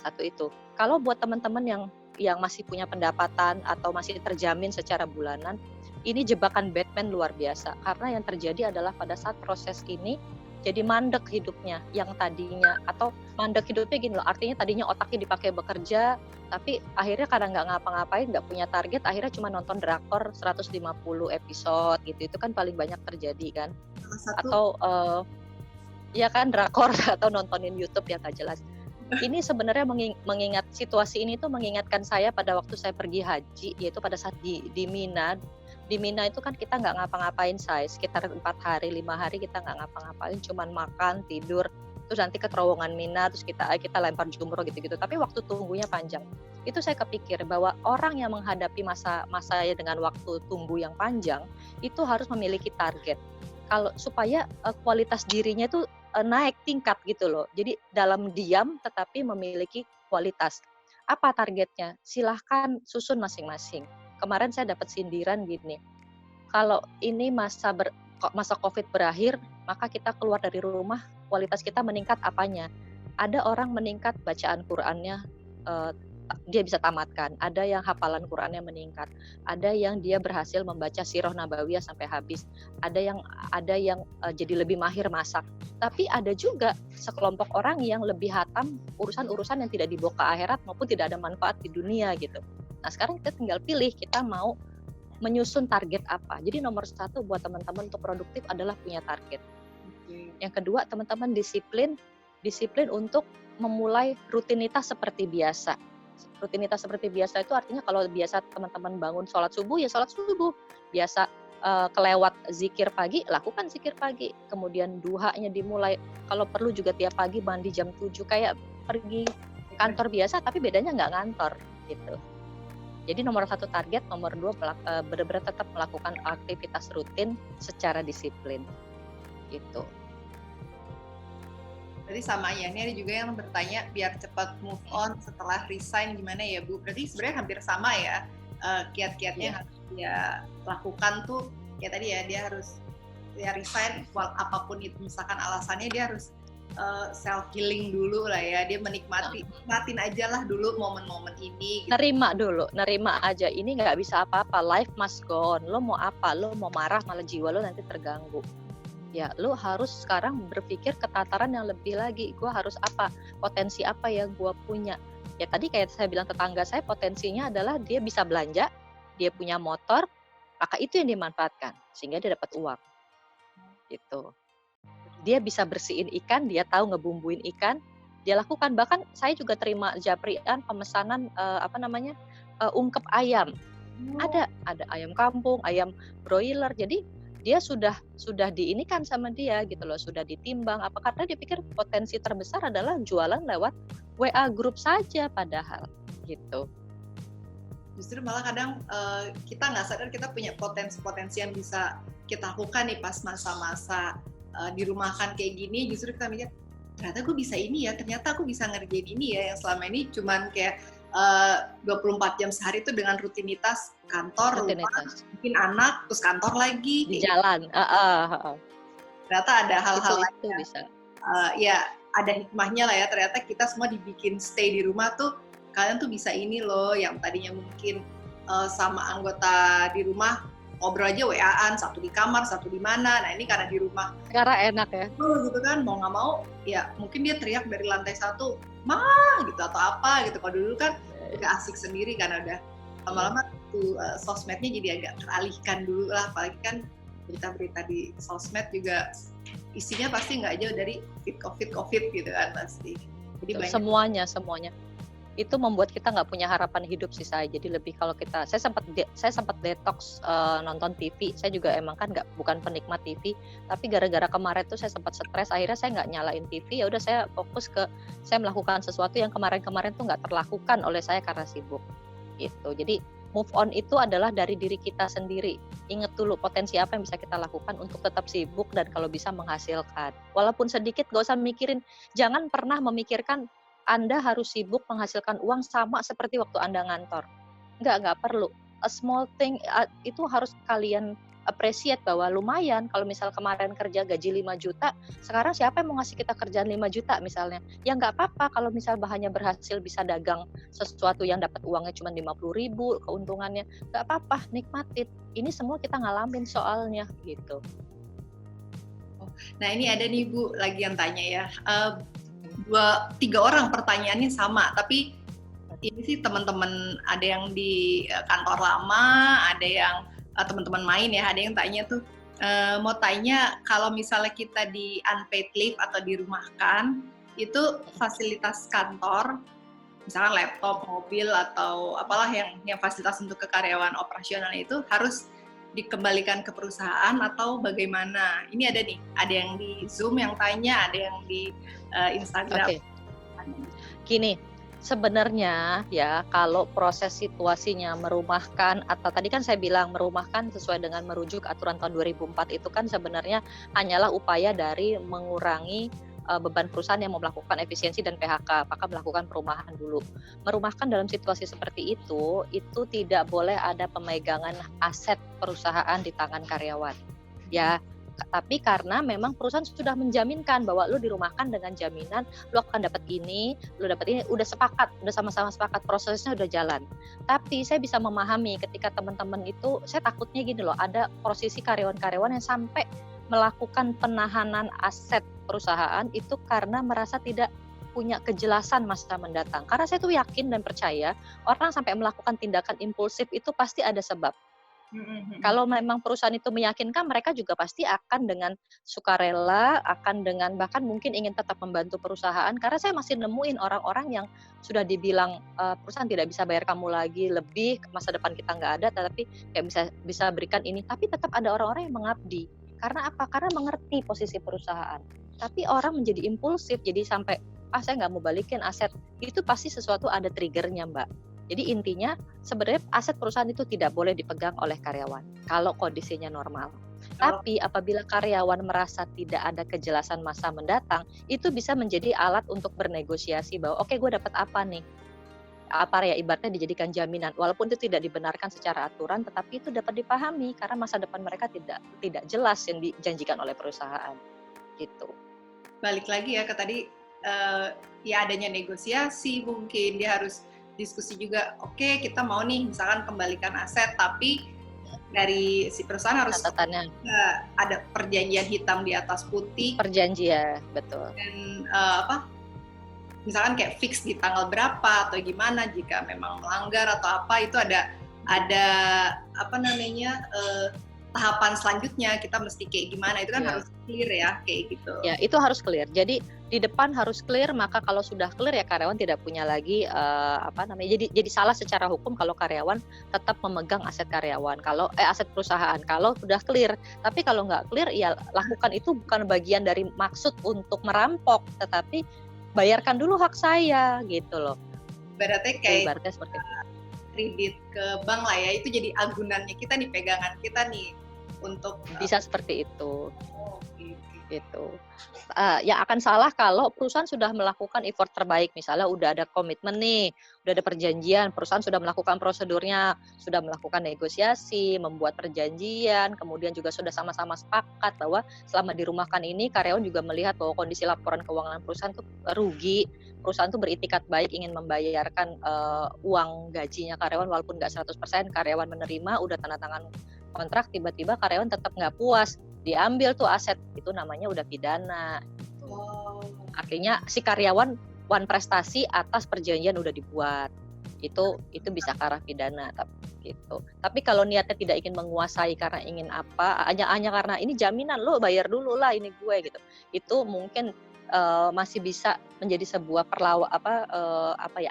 Satu itu. Kalau buat teman-teman yang masih punya pendapatan atau masih terjamin secara bulanan, ini jebakan Batman luar biasa. Karena yang terjadi adalah pada saat proses ini jadi mandek hidupnya yang tadinya, atau mandek hidupnya gini loh, artinya tadinya otaknya dipakai bekerja, tapi akhirnya karena nggak ngapa-ngapain, nggak punya target, akhirnya cuma nonton drakor 150 episode gitu. Itu kan paling banyak terjadi kan. Atau ya kan drakor atau nontonin YouTube yang nggak jelas. Ini sebenarnya mengingat situasi ini tuh mengingatkan saya pada waktu saya pergi haji, yaitu pada saat di Mina. Di Mina itu kan kita nggak ngapa-ngapain, saya sekitar 4 hari 5 hari kita nggak ngapa-ngapain, cuman makan tidur, terus nanti ke terowongan Mina, terus kita lempar jumroh gitu-gitu. Tapi waktu tunggunya panjang. Itu saya kepikir bahwa orang yang menghadapi masa dengan waktu tunggu yang panjang itu harus memiliki target. Kalau supaya kualitas dirinya itu naik tingkat gitu loh. Jadi dalam diam tetapi memiliki kualitas. Apa targetnya? Silahkan susun masing-masing. Kemarin saya dapat sindiran gini, kalau ini masa COVID berakhir, maka kita keluar dari rumah, kualitas kita meningkat apanya? Ada orang meningkat bacaan Qur'annya, dia bisa tamatkan. Ada yang hafalan Qur'annya meningkat. Ada yang dia berhasil membaca Sirah Nabawiyah sampai habis. Ada yang jadi lebih mahir masak. Tapi ada juga sekelompok orang yang lebih hatam urusan-urusan yang tidak dibawa ke akhirat maupun tidak ada manfaat di dunia gitu. Nah sekarang kita tinggal pilih, kita mau menyusun target apa. Jadi nomor 1 buat teman-teman untuk produktif adalah punya target. Yang kedua, teman-teman disiplin untuk memulai rutinitas seperti biasa. Rutinitas seperti biasa itu artinya kalau biasa teman-teman bangun sholat subuh, ya sholat subuh. Biasa kelewat zikir pagi, lakukan zikir pagi. Kemudian duhanya dimulai, kalau perlu juga tiap pagi mandi jam 7, kayak pergi kantor biasa, tapi bedanya nggak ngantor gitu. Jadi nomor 1 target, nomor 2 benar-benar tetap melakukan aktivitas rutin secara disiplin gitu. Berarti sama ya, ini ada juga yang bertanya biar cepat move on setelah resign gimana ya Bu? Berarti sebenarnya hampir sama ya, kiat-kiatnya yang harus dia lakukan tuh kayak tadi ya, dia harus resign apapun itu misalkan alasannya, dia harus self healing dulu lah ya, dia nikmatin aja lah dulu momen-momen ini gitu. nerima aja, ini nggak bisa apa-apa, life must go on. Lo mau apa, lo mau marah malah jiwa lo nanti terganggu. Ya lo harus sekarang berpikir ke tataran yang lebih lagi, gue harus apa, potensi apa yang gue punya. Ya tadi kayak saya bilang, tetangga saya potensinya adalah dia bisa belanja, dia punya motor, maka itu yang dimanfaatkan sehingga dia dapat uang gitu. dia bisa bersihin ikan, dia tahu ngebumbuin ikan, dia lakukan. Bahkan saya juga terima japrian pemesanan ungkep ayam. Oh, Ada ayam kampung, ayam broiler. Jadi dia sudah diinikan sama dia gitu loh, sudah ditimbang apa karena dia pikir potensi terbesar adalah jualan lewat WA grup saja padahal gitu. justru malah kadang kita nggak sadar kita punya potensi-potensi yang bisa kita lakukan nih pas masa-masa dirumahkan kayak gini, justru kita mikir ternyata gue bisa ini ya, ternyata aku bisa ngerjain ini ya, yang selama ini cuman kayak 24 jam sehari itu dengan rutinitas kantor, rumah, mungkin anak, terus kantor lagi. Di jalan. Ternyata ada hal-hal lain itu bisa. Ya ada hikmahnya lah ya, ternyata kita semua dibikin stay di rumah tuh, kalian tuh bisa ini loh, yang tadinya mungkin sama anggota di rumah ngobrol aja WA-an, satu di kamar, satu di mana. Nah ini karena di rumah. Karena enak ya. Gitu kan, mau nggak mau, ya mungkin dia teriak dari lantai 1, "Ma!" gitu atau apa gitu. Kalau dulu kan udah asik sendiri karena udah lama-lama tuh sosmednya jadi agak teralihkan dulu lah. Apalagi kan berita-berita di sosmed juga isinya pasti nggak jauh dari COVID gitu kan pasti. Jadi banyak. Semuanya. Itu membuat kita nggak punya harapan hidup sih saya. Jadi lebih kalau saya sempat detox nonton TV. Saya juga emang kan bukan penikmat TV, tapi gara-gara kemarin tuh saya sempat stres. Akhirnya saya nggak nyalain TV. Ya udah saya fokus saya melakukan sesuatu yang kemarin-kemarin tuh nggak terlakukan oleh saya karena sibuk. Gitu. Jadi move on itu adalah dari diri kita sendiri. Ingat dulu potensi apa yang bisa kita lakukan untuk tetap sibuk dan kalau bisa menghasilkan. Walaupun sedikit, gak usah mikirin. Jangan pernah memikirkan Anda harus sibuk menghasilkan uang sama seperti waktu Anda ngantor. Nggak perlu. A small thing itu harus kalian appreciate bahwa lumayan kalau misal kemarin kerja gaji 5 juta, sekarang siapa yang mau ngasih kita kerjaan 5 juta misalnya? Ya nggak apa-apa kalau misal bahannya berhasil bisa dagang sesuatu yang dapat uangnya cuma 50.000 keuntungannya, nggak apa-apa, nikmatin. Ini semua kita ngalamin soalnya gitu. Nah ini ada nih Bu lagi yang tanya ya. 2-3 orang pertanyaannya sama, tapi ini sih teman-teman ada yang di kantor lama, ada yang teman-teman main ya, ada yang tanya tuh mau tanya kalau misalnya kita di unpaid leave atau dirumahkan, itu fasilitas kantor, misalkan laptop, mobil atau apalah yang fasilitas untuk karyawan operasional itu harus dikembalikan ke perusahaan atau bagaimana? Ini ada yang di Zoom yang tanya, ada yang di Instagram. Oke. Gini, sebenarnya ya kalau proses situasinya merumahkan atau tadi kan saya bilang merumahkan sesuai dengan merujuk aturan tahun 2004 itu kan sebenarnya hanyalah upaya dari mengurangi beban perusahaan yang mau melakukan efisiensi dan PHK, maka melakukan perumahan dulu. Merumahkan dalam situasi seperti itu tidak boleh ada pemegangan aset perusahaan di tangan karyawan. Ya, tapi karena memang perusahaan sudah menjaminkan bahwa lu dirumahkan dengan jaminan lu akan dapat ini, udah sepakat, udah sama-sama sepakat, prosesnya udah jalan. Tapi saya bisa memahami ketika teman-teman itu, saya takutnya gini loh, ada posisi karyawan-karyawan yang sampai melakukan penahanan aset perusahaan itu karena merasa tidak punya kejelasan masa mendatang. Karena saya tuh yakin dan percaya orang sampai melakukan tindakan impulsif itu pasti ada sebab. Kalau memang perusahaan itu meyakinkan, mereka juga pasti akan dengan sukarela, akan dengan bahkan mungkin ingin tetap membantu perusahaan. Karena saya masih nemuin orang-orang yang sudah dibilang perusahaan tidak bisa bayar kamu lagi lebih, masa depan kita nggak ada, tetapi kayak bisa berikan ini. Tapi tetap ada orang-orang yang mengabdi. Karena apa? Karena mengerti posisi perusahaan. Tapi orang menjadi impulsif, jadi sampai saya nggak mau balikin aset. Itu pasti sesuatu ada triggernya, Mbak. Jadi intinya sebenarnya aset perusahaan itu tidak boleh dipegang oleh karyawan kalau kondisinya normal. Tapi apabila karyawan merasa tidak ada kejelasan masa mendatang, itu bisa menjadi alat untuk bernegosiasi bahwa oke, gue dapat apa nih? Apa ya ibaratnya dijadikan jaminan, walaupun itu tidak dibenarkan secara aturan, tetapi itu dapat dipahami karena masa depan mereka tidak jelas yang dijanjikan oleh perusahaan, gitu. Balik lagi ya ke tadi, ya adanya negosiasi, mungkin dia harus diskusi juga. Oke, kita mau nih misalkan kembalikan aset, tapi dari si perusahaan harus ada perjanjian hitam di atas putih. Perjanjian, betul. Dan misalkan kayak fix di tanggal berapa atau gimana jika memang melanggar atau apa, itu ada tahapan selanjutnya kita mesti kayak gimana, itu kan harus clear ya kayak gitu. Ya, itu harus clear. Jadi di depan harus clear, maka kalau sudah clear ya karyawan tidak punya lagi jadi salah secara hukum kalau karyawan tetap memegang aset karyawan, kalau aset perusahaan kalau sudah clear. Tapi kalau nggak clear ya lakukan itu bukan bagian dari maksud untuk merampok, tetapi bayarkan dulu hak saya gitu loh. Ibaratnya kayak seperti itu. Kredit ke bank lah ya, itu jadi agunannya kita nih, pegangan kita nih untuk bisa seperti itu. Gitu. Yang akan salah kalau perusahaan sudah melakukan effort terbaik, misalnya udah ada komitmen nih, udah ada perjanjian, perusahaan sudah melakukan prosedurnya, sudah melakukan negosiasi, membuat perjanjian, kemudian juga sudah sama-sama sepakat bahwa selama dirumahkan ini karyawan juga melihat bahwa kondisi laporan keuangan perusahaan itu rugi, perusahaan itu beritikat baik ingin membayarkan uang gajinya karyawan walaupun nggak 100%, karyawan menerima, udah tanda tangan kontrak, tiba-tiba karyawan tetap nggak puas, diambil tuh aset, itu namanya udah pidana. Akhirnya si karyawan wan prestasi atas perjanjian udah dibuat, itu bisa ke arah pidana gitu. Tapi kalau niatnya tidak ingin menguasai karena ingin apa, hanya karena ini jaminan lo bayar dulu lah ini gue gitu, itu mungkin masih bisa menjadi sebuah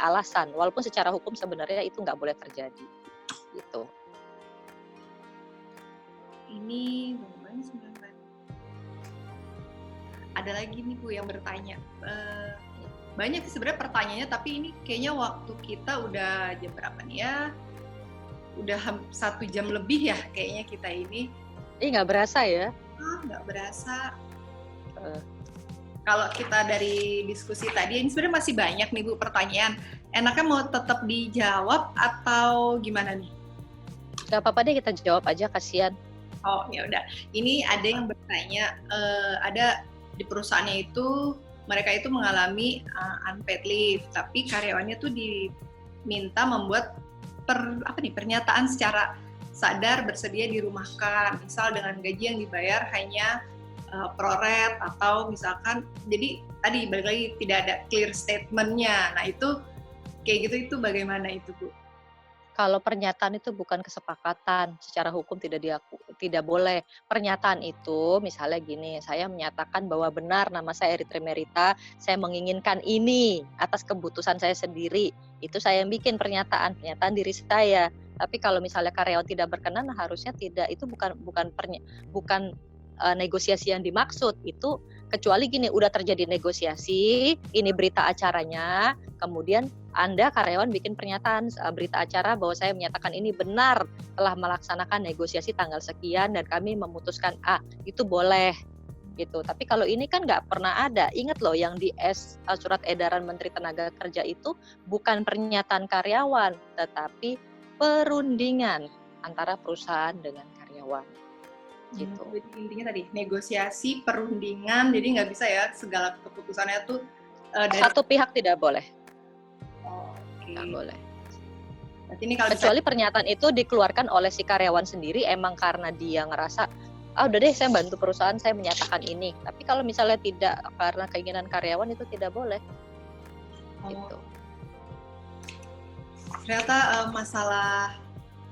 alasan, walaupun secara hukum sebenarnya itu nggak boleh terjadi gitu. Ini ada lagi nih Bu yang bertanya. Banyak sebenarnya pertanyaannya, tapi ini kayaknya waktu kita udah jam berapa nih ya? Udah 1 jam lebih ya kayaknya kita ini. Nggak berasa ya? Nggak berasa. Kalau kita dari diskusi tadi, ini sebenarnya masih banyak nih Bu pertanyaan. Enaknya mau tetap dijawab atau gimana nih? Gak apa-apa deh, kita jawab aja, kasihan. Oh ya udah. Ini ada yang bertanya, ada di perusahaannya itu mereka itu mengalami unpaid leave, tapi karyawannya tuh diminta membuat pernyataan secara sadar bersedia dirumahkan, misal dengan gaji yang dibayar hanya proret atau misalkan, jadi tadi balik lagi tidak ada clear statement-nya. Nah itu kayak gitu, itu bagaimana itu Bu? Kalau pernyataan itu bukan kesepakatan, secara hukum tidak boleh. Pernyataan itu misalnya gini, saya menyatakan bahwa benar nama saya Eritri Merita, saya menginginkan ini atas keputusan saya sendiri. Itu saya yang bikin pernyataan diri saya. Tapi kalau misalnya karyawan tidak berkenan, harusnya tidak, itu bukan negosiasi yang dimaksud. Itu kecuali gini, udah terjadi negosiasi, ini berita acaranya, kemudian Anda karyawan bikin pernyataan berita acara bahwa saya menyatakan ini benar telah melaksanakan negosiasi tanggal sekian dan kami memutuskan A, itu boleh gitu. Tapi kalau ini kan nggak pernah ada. Ingat loh, yang di surat edaran Menteri Tenaga Kerja itu bukan pernyataan karyawan, tetapi perundingan antara perusahaan dengan karyawan. Gitu. Jadi intinya tadi negosiasi, perundingan, jadi nggak bisa ya segala keputusannya tuh dari satu pihak tidak boleh. Nggak boleh. Berarti ini kalau kecuali pernyataan itu dikeluarkan oleh si karyawan sendiri, emang karena dia ngerasa udah deh saya bantu perusahaan, saya menyatakan ini. Tapi kalau misalnya tidak karena keinginan karyawan, itu tidak boleh. Gitu. Ternyata masalah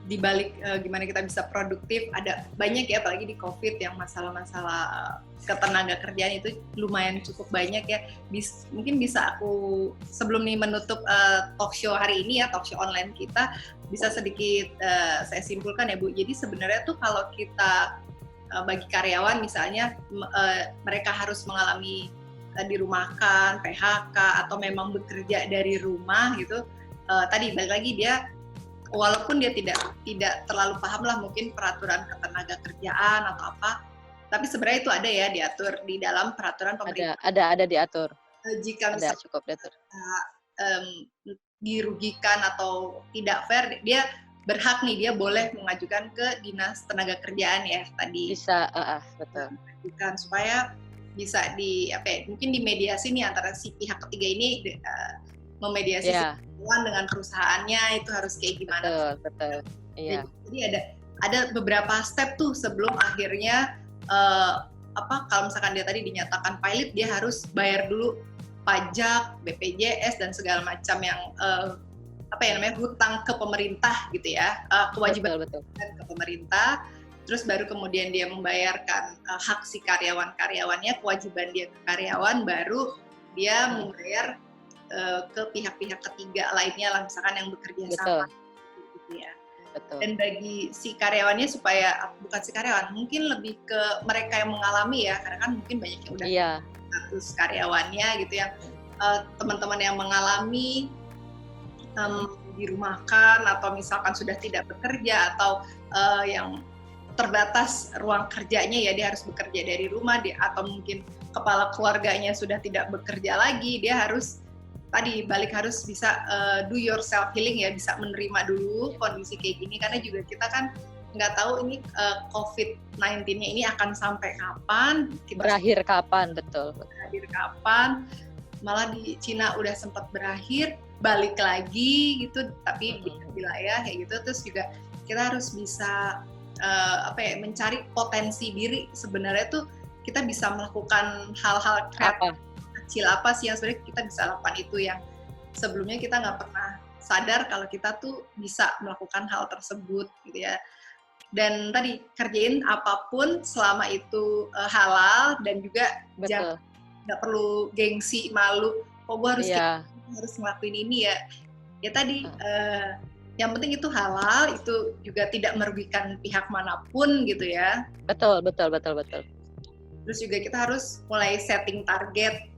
di balik gimana kita bisa produktif ada banyak ya, apalagi di COVID yang masalah-masalah ketenaga kerjaan itu lumayan cukup banyak ya. Mungkin bisa aku sebelum nih menutup talk show hari ini ya, talk show online kita, bisa sedikit saya simpulkan ya Bu. Jadi sebenarnya tuh kalau kita bagi karyawan misalnya mereka harus mengalami dirumahkan, PHK atau memang bekerja dari rumah gitu, tadi balik lagi dia walaupun dia tidak terlalu paham lah mungkin peraturan ketenaga kerjaan atau apa, tapi sebenarnya itu ada ya diatur di dalam peraturan pemerintah. Ada diatur. Jika ada cukup diatur. Dirugikan atau tidak fair, dia berhak nih, dia boleh mengajukan ke Dinas Tenaga Kerjaan ya tadi. Bisa, betul. Mengajukan supaya bisa mungkin dimediasi nih antara si pihak ketiga ini memediasi dengan perusahaannya, itu harus kayak gimana? Betul. Iya. Jadi ada beberapa step tuh sebelum akhirnya kalau misalkan dia tadi dinyatakan pilot, dia harus bayar dulu pajak, BPJS dan segala macam yang hutang ke pemerintah gitu ya, kewajiban betul. ke pemerintah. terus baru kemudian dia membayarkan hak si karyawannya, kewajiban dia ke karyawan, baru dia membayar ke pihak-pihak ketiga lainnya lah, misalkan yang bekerja sama. Gitu ya. Betul. Dan bagi si karyawannya supaya, bukan si karyawan, mungkin lebih ke mereka yang mengalami ya, karena kan mungkin banyak yang udah status karyawannya gitu ya, teman-teman yang mengalami dirumahkan atau misalkan sudah tidak bekerja atau yang terbatas ruang kerjanya ya, dia harus bekerja dari rumah, atau mungkin kepala keluarganya sudah tidak bekerja lagi, dia harus harus bisa do yourself healing ya, bisa menerima dulu kondisi kayak gini, karena juga kita kan nggak tahu ini COVID-19-nya ini akan sampai kapan, berakhir kapan, betul. Berakhir kapan, malah di Cina udah sempat berakhir, balik lagi gitu, tapi di wilayah kayak gitu. Terus juga kita harus bisa mencari potensi diri, sebenarnya tuh kita bisa melakukan hal-hal kreatif kecil apa sih yang sebenarnya kita bisa lakukan, itu yang sebelumnya kita nggak pernah sadar kalau kita tuh bisa melakukan hal tersebut gitu ya. Dan tadi kerjain apapun selama itu halal, dan juga nggak perlu gengsi, malu, kok gue harus ngelakuin ini ya tadi yang penting itu halal, itu juga tidak merugikan pihak manapun gitu ya. Betul. Terus juga kita harus mulai setting target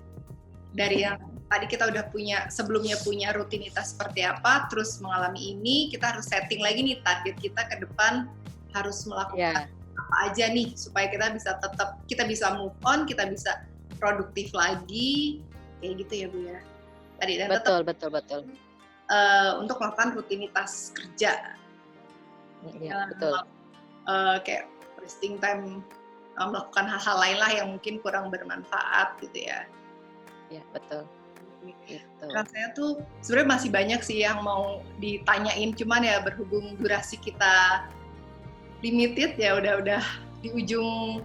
dari yang tadi kita udah sebelumnya punya rutinitas seperti apa, terus mengalami ini, kita harus setting lagi nih target kita ke depan harus melakukan apa aja nih, supaya kita bisa move on, kita bisa produktif lagi, kayak gitu ya Bu ya. Tadi dan betul. Untuk melakukan rutinitas kerja. Betul. Kayak wasting time, melakukan hal-hal lain lah yang mungkin kurang bermanfaat gitu ya. Ya, betul. Gitu. Rasanya tuh sebenarnya masih banyak sih yang mau ditanyain, cuman ya berhubung durasi kita limited ya, udah di ujung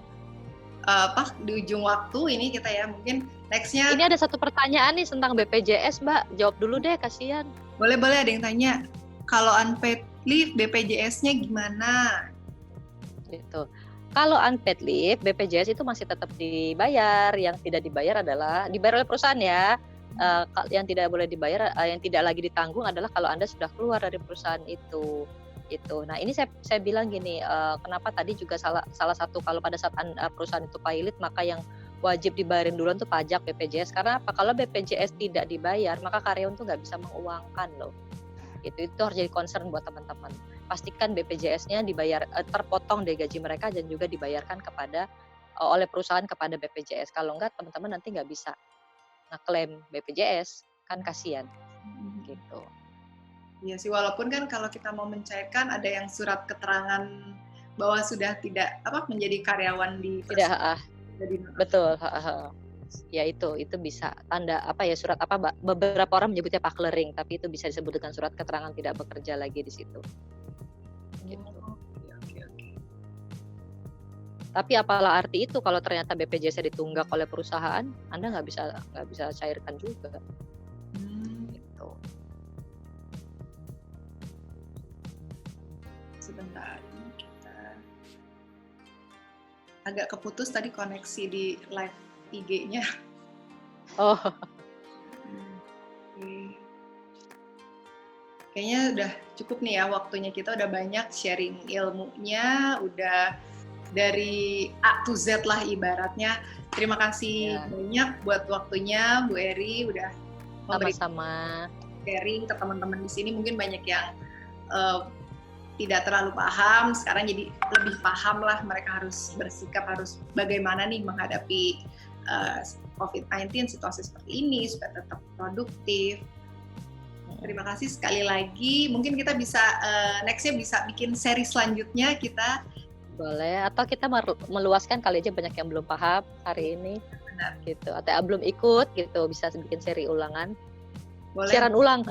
waktu ini kita ya, mungkin nextnya. Ini ada satu pertanyaan nih tentang BPJS, Mbak. Jawab dulu deh, kasihan. Boleh, ada yang tanya, kalau unpaid leave BPJS-nya gimana? Gitu. Kalau unpaid leave, BPJS itu masih tetap dibayar. Yang tidak dibayar adalah dibayar oleh perusahaan ya. Yang tidak boleh dibayar, yang tidak lagi ditanggung adalah kalau Anda sudah keluar dari perusahaan itu. Gitu. Nah, ini saya bilang gini, kenapa tadi juga salah satu kalau pada saat perusahaan itu pilot, maka yang wajib dibayarin duluan tuh pajak BPJS. Karena apa? Kalau BPJS tidak dibayar, maka karyawan tuh nggak bisa menguangkan loh. Itu harus jadi concern buat teman-teman. Pastikan BPJS-nya dibayar, terpotong dari gaji mereka dan juga dibayarkan oleh perusahaan kepada BPJS. Kalau enggak, teman-teman nanti nggak bisa ngeklaim BPJS, kan kasihan. Gitu. Iya sih, walaupun kan kalau kita mau mencairkan ada yang surat keterangan bahwa sudah tidak menjadi karyawan di perusahaan. Betul. Ya itu bisa tanda surat beberapa orang menyebutnya paklering, tapi itu bisa disebut dengan surat keterangan tidak bekerja lagi di situ. Gitu. Okay. Tapi apalah arti itu kalau ternyata BPJS ditunggak oleh perusahaan, Anda nggak bisa cairkan juga. Gitu. Sebentar, kita agak keputus tadi koneksi di live IG-nya. Oh. Kayaknya udah cukup nih ya waktunya, kita udah banyak sharing ilmunya, udah dari A to Z lah ibaratnya. Terima kasih banyak buat waktunya Bu Eri, udah sama-sama sharing ke teman-teman di sini. Mungkin banyak yang tidak terlalu paham, sekarang jadi lebih paham lah, mereka harus bersikap, harus bagaimana nih menghadapi COVID-19, situasi seperti ini supaya tetap produktif. Terima kasih sekali lagi. Mungkin kita bisa nextnya bisa bikin seri selanjutnya kita. Boleh, atau kita meluaskan kali aja banyak yang belum paham hari ini. Benar. Gitu. Atau belum ikut gitu, bisa bikin seri ulangan. Boleh. Siaran ulang.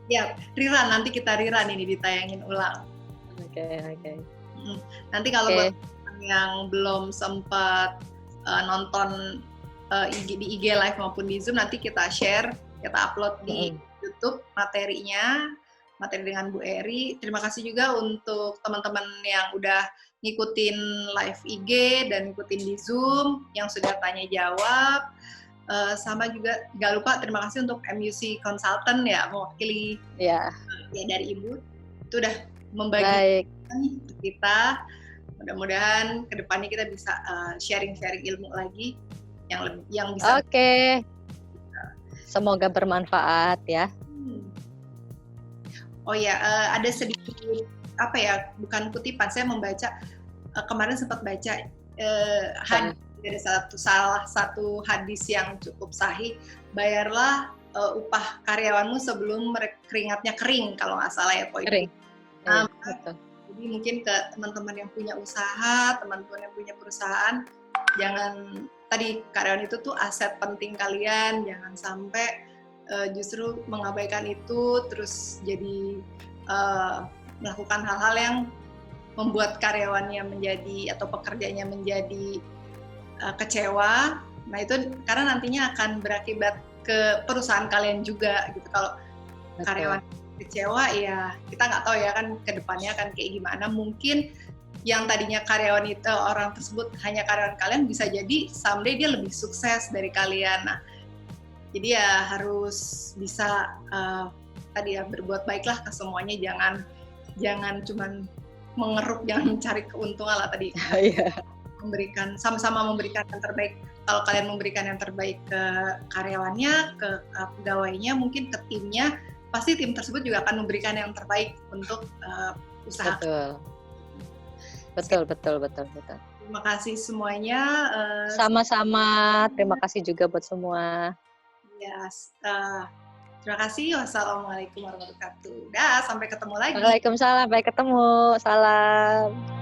Ya, rerun, nanti kita rerun ini, ditayangin ulang. Oke. Nanti kalau buat yang belum sempat nonton di IG Live maupun di Zoom, nanti kita share, kita upload di YouTube materi dengan Bu Eri. Terima kasih juga untuk teman-teman yang udah ngikutin live IG dan ngikutin di Zoom yang sudah tanya jawab. Sama juga gak lupa terima kasih untuk MUC Consultant ya, mewakili ya dari Ibu. Itu udah membagi kita. Mudah-mudahan kedepannya kita bisa sharing-sharing ilmu lagi yang bisa. Oke. Semoga bermanfaat ya. Oh ya, ada sedikit bukan kutipan, saya membaca kemarin sempat baca hadis dari salah satu hadis yang cukup sahih, bayarlah upah karyawanmu sebelum keringatnya kering, kalau nggak salah ya poin. Kering. Betul. Jadi mungkin ke teman-teman yang punya usaha, teman-teman yang punya perusahaan, jangan, tadi karyawan itu tuh aset penting kalian, jangan sampai justru mengabaikan itu, terus jadi melakukan hal-hal yang membuat karyawannya menjadi atau pekerjanya menjadi kecewa. Nah itu karena nantinya akan berakibat ke perusahaan kalian juga gitu. Kalau karyawan kecewa ya kita nggak tahu ya kan ke depannya akan kayak gimana. Mungkin yang tadinya karyawan itu orang tersebut hanya karyawan kalian, bisa jadi someday dia lebih sukses dari kalian. Nah jadi ya harus bisa tadi ya berbuat baiklah ke semuanya, jangan cuman mengeruk, jangan mencari keuntungan lah tadi. Memberikan, sama-sama memberikan yang terbaik. Kalau kalian memberikan yang terbaik ke karyawannya, ke pegawainya, mungkin ke timnya, pasti tim tersebut juga akan memberikan yang terbaik untuk usaha. Betul. Terima kasih semuanya. Sama-sama. Terima kasih juga buat semua. Terima kasih. Wassalamualaikum warahmatullahi wabarakatuh. Sampai ketemu lagi. Waalaikumsalam. Sampai ketemu. Salam.